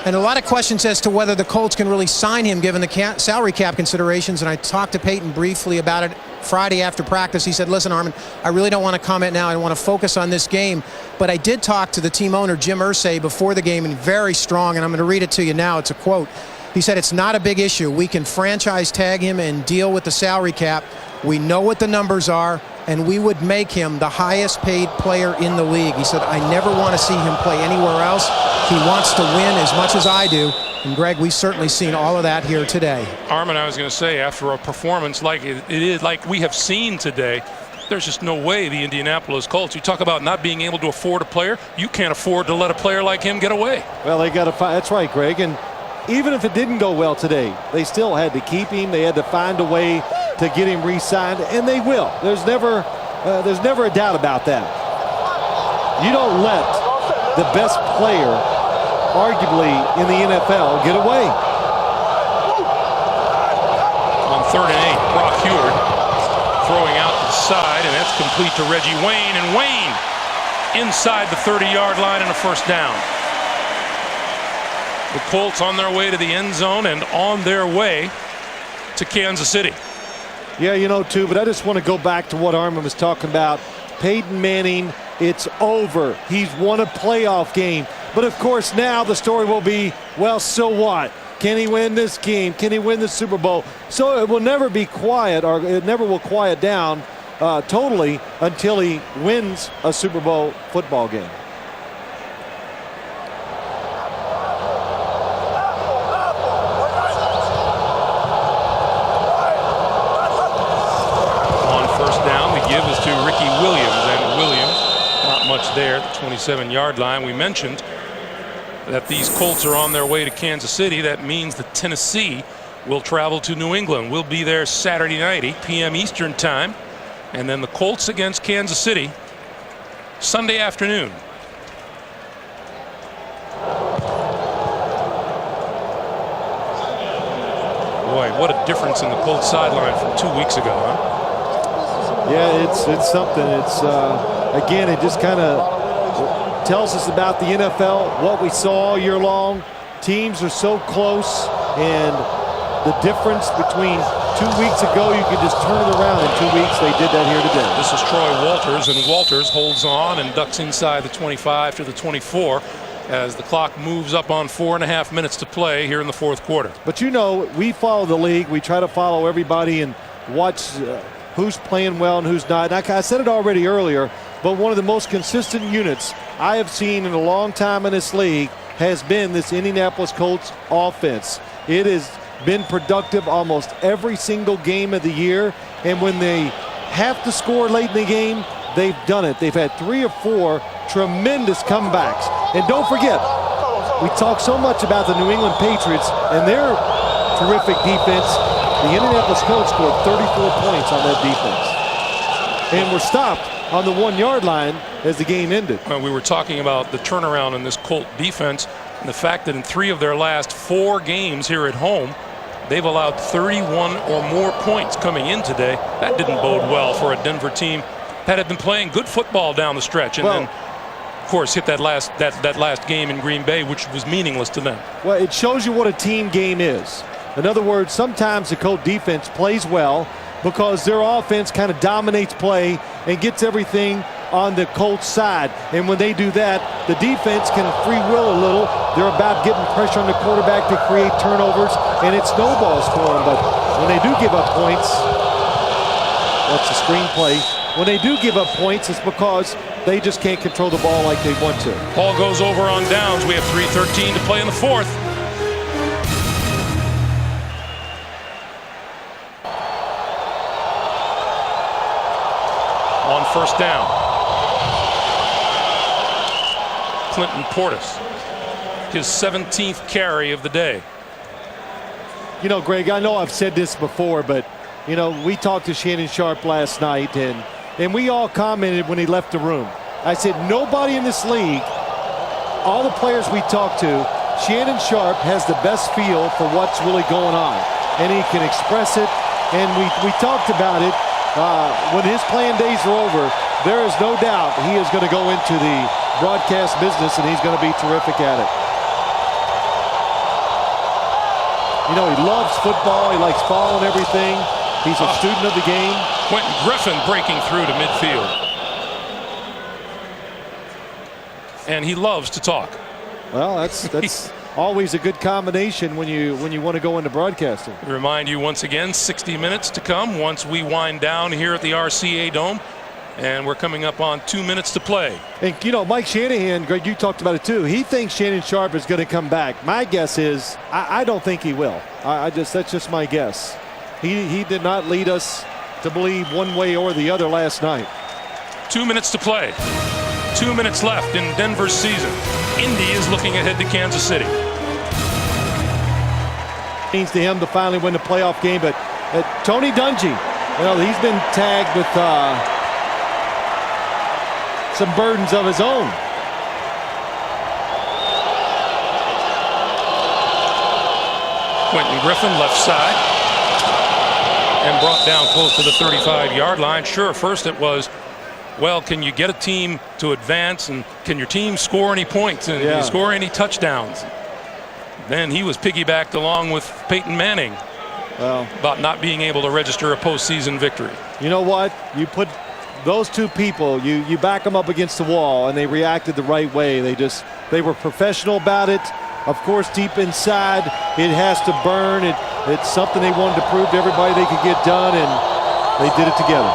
And a lot of questions as to whether the Colts can really sign him given the salary cap considerations. And I talked to Peyton briefly about it Friday after practice. He said, listen, Armin, I really don't want to comment now. I want to focus on this game. But I did talk to the team owner, Jim Irsay, before the game, and very strong. And I'm going to read it to you now. It's a quote. He said, it's not a big issue. We can franchise tag him and deal with the salary cap. We know what the numbers are, and we would make him the highest paid player in the league. He said, I never want to see him play anywhere else. He wants to win as much as I do. And Greg, we've certainly seen all of that here today. Armin, I was going to say, after a performance like it is, like we have seen today, there's just no way the Indianapolis Colts, you talk about not being able to afford a player, you can't afford to let a player like him get away. Well, they got to find, that's right, Greg. And even if it didn't go well today, they still had to keep him. They had to find a way to get him re-signed, and they will. There's never a doubt about that. You don't let the best player, arguably in the NFL, get away. On 3rd and 8, Brock Heward throwing out to the side, and that's complete to Reggie Wayne, and Wayne inside the 30-yard line and a first down. The Colts on their way to the end zone and on their way to Kansas City. Yeah, you know, too, but I just want to go back to what Armin was talking about. Peyton Manning, it's over. He's won a playoff game. But, of course, now the story will be, well, so what? Can he win this game? Can he win the Super Bowl? So it will never be quiet, or it never will quiet down totally until he wins a Super Bowl football game. To Ricky Williams, and Williams not much there at the 27-yard line. We mentioned that these Colts are on their way to Kansas City. That means that Tennessee will travel to New England. We'll be there Saturday night, 8 p.m. Eastern time, and then the Colts against Kansas City Sunday afternoon. Boy, what a difference in the Colts sideline from 2 weeks ago, huh? Yeah, it's something. It's again, it just kind of tells us about the NFL, what we saw all year long. Teams are so close, and the difference between 2 weeks ago, you could just turn it around in 2 weeks. They did that here today. This is Troy Walters, and Walters holds on and ducks inside the 25 to the 24 as the clock moves up on 4.5 minutes to play here in the fourth quarter. But you know, we follow the league. We try to follow everybody and watch who's playing well and who's not. And I said it already earlier, but one of the most consistent units I have seen in a long time in this league has been this Indianapolis Colts offense. It has been productive almost every single game of the year, and when they have to score late in the game, they've done it. They've had 3 or 4 tremendous comebacks. And don't forget, we talk so much about the New England Patriots and their terrific defense. The Indianapolis Colts scored 34 points on that defense. And were stopped on the 1-yard line as the game ended. Well, we were talking about the turnaround in this Colt defense and the fact that in 3 of their last 4 games here at home, they've allowed 31 or more points coming in today. That didn't bode well for a Denver team that had been playing good football down the stretch, and then, of course, hit that last game in Green Bay, which was meaningless to them. Well, it shows you what a team game is. In other words, sometimes the Colt defense plays well because their offense kind of dominates play and gets everything on the Colts side. And when they do that, the defense can free will a little. They're about getting pressure on the quarterback to create turnovers, and it snowballs for them. But when they do give up points, that's a screenplay. When they do give up points, it's because they just can't control the ball like they want to. Ball goes over on downs. We have 3:13 to play in the fourth. On first down, Clinton Portis, his 17th carry of the day. You know, Greg, I know I've said this before, but, you know, we talked to Shannon Sharpe last night, and we all commented when he left the room. I said, nobody in this league, all the players we talked to, Shannon Sharpe has the best feel for what's really going on, and he can express it, and we talked about it. When his playing days are over, there is no doubt he is going to go into the broadcast business, and he's going to be terrific at it. You know, he loves football. He likes following everything. He's a student of the game. Quentin Griffin breaking through to midfield. And he loves to talk. Well, that's always a good combination when you want to go into broadcasting. Remind you once again, 60 minutes to come once we wind down here at the RCA Dome. And we're coming up on 2 minutes to play. And, you know, Mike Shanahan, Greg, you talked about it too. He thinks Shannon Sharpe is going to come back. My guess is I don't think he will. That's just my guess. He did not lead us to believe one way or the other last night. 2 minutes to play. 2 minutes left in Denver's season. Indy is looking ahead to Kansas City. Means to him to finally win the playoff game, but Tony Dungy, you know, he's been tagged with some burdens of his own. Quentin Griffin left side and brought down close to the 35-yard line. Sure, first it was, well, can you get a team to advance, and can your team score any points, and can you score any touchdowns? Then he was piggybacked along with Peyton Manning about not being able to register a postseason victory. You know what? You put those two people, you back them up against the wall, and they reacted the right way. They were professional about it. Of course, deep inside, it has to burn. It's something they wanted to prove to everybody they could get done, and they did it together.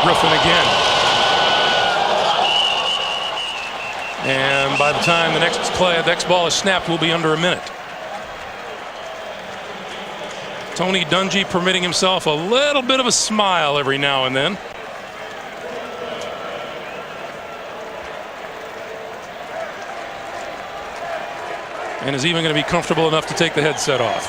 Griffin again. And by the time the next ball is snapped, we'll be under a minute. Tony Dungy permitting himself a little bit of a smile every now and then. And is even going to be comfortable enough to take the headset off.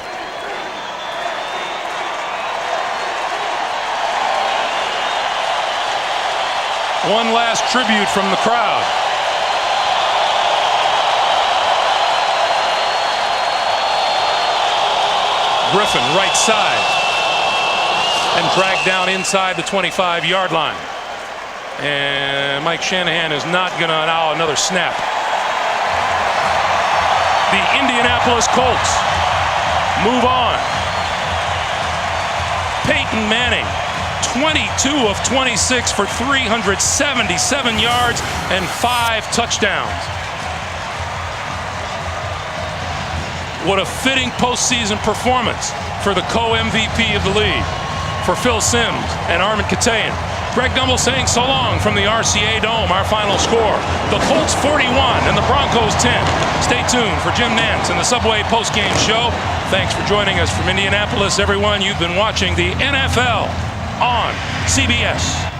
One last tribute from the crowd. Griffin right side and dragged down inside the 25-yard line. And Mike Shanahan is not going to allow another snap. The Indianapolis Colts move on. Peyton Manning, 22 of 26 for 377 yards and 5 touchdowns. What a fitting postseason performance for the co-MVP of the league. For Phil Simms and Armin Katayan. Greg Gumbel saying so long from the RCA Dome. Our final score, the Colts 41 and the Broncos 10. Stay tuned for Jim Nantz and the Subway postgame show. Thanks for joining us from Indianapolis, everyone. You've been watching the NFL on CBS.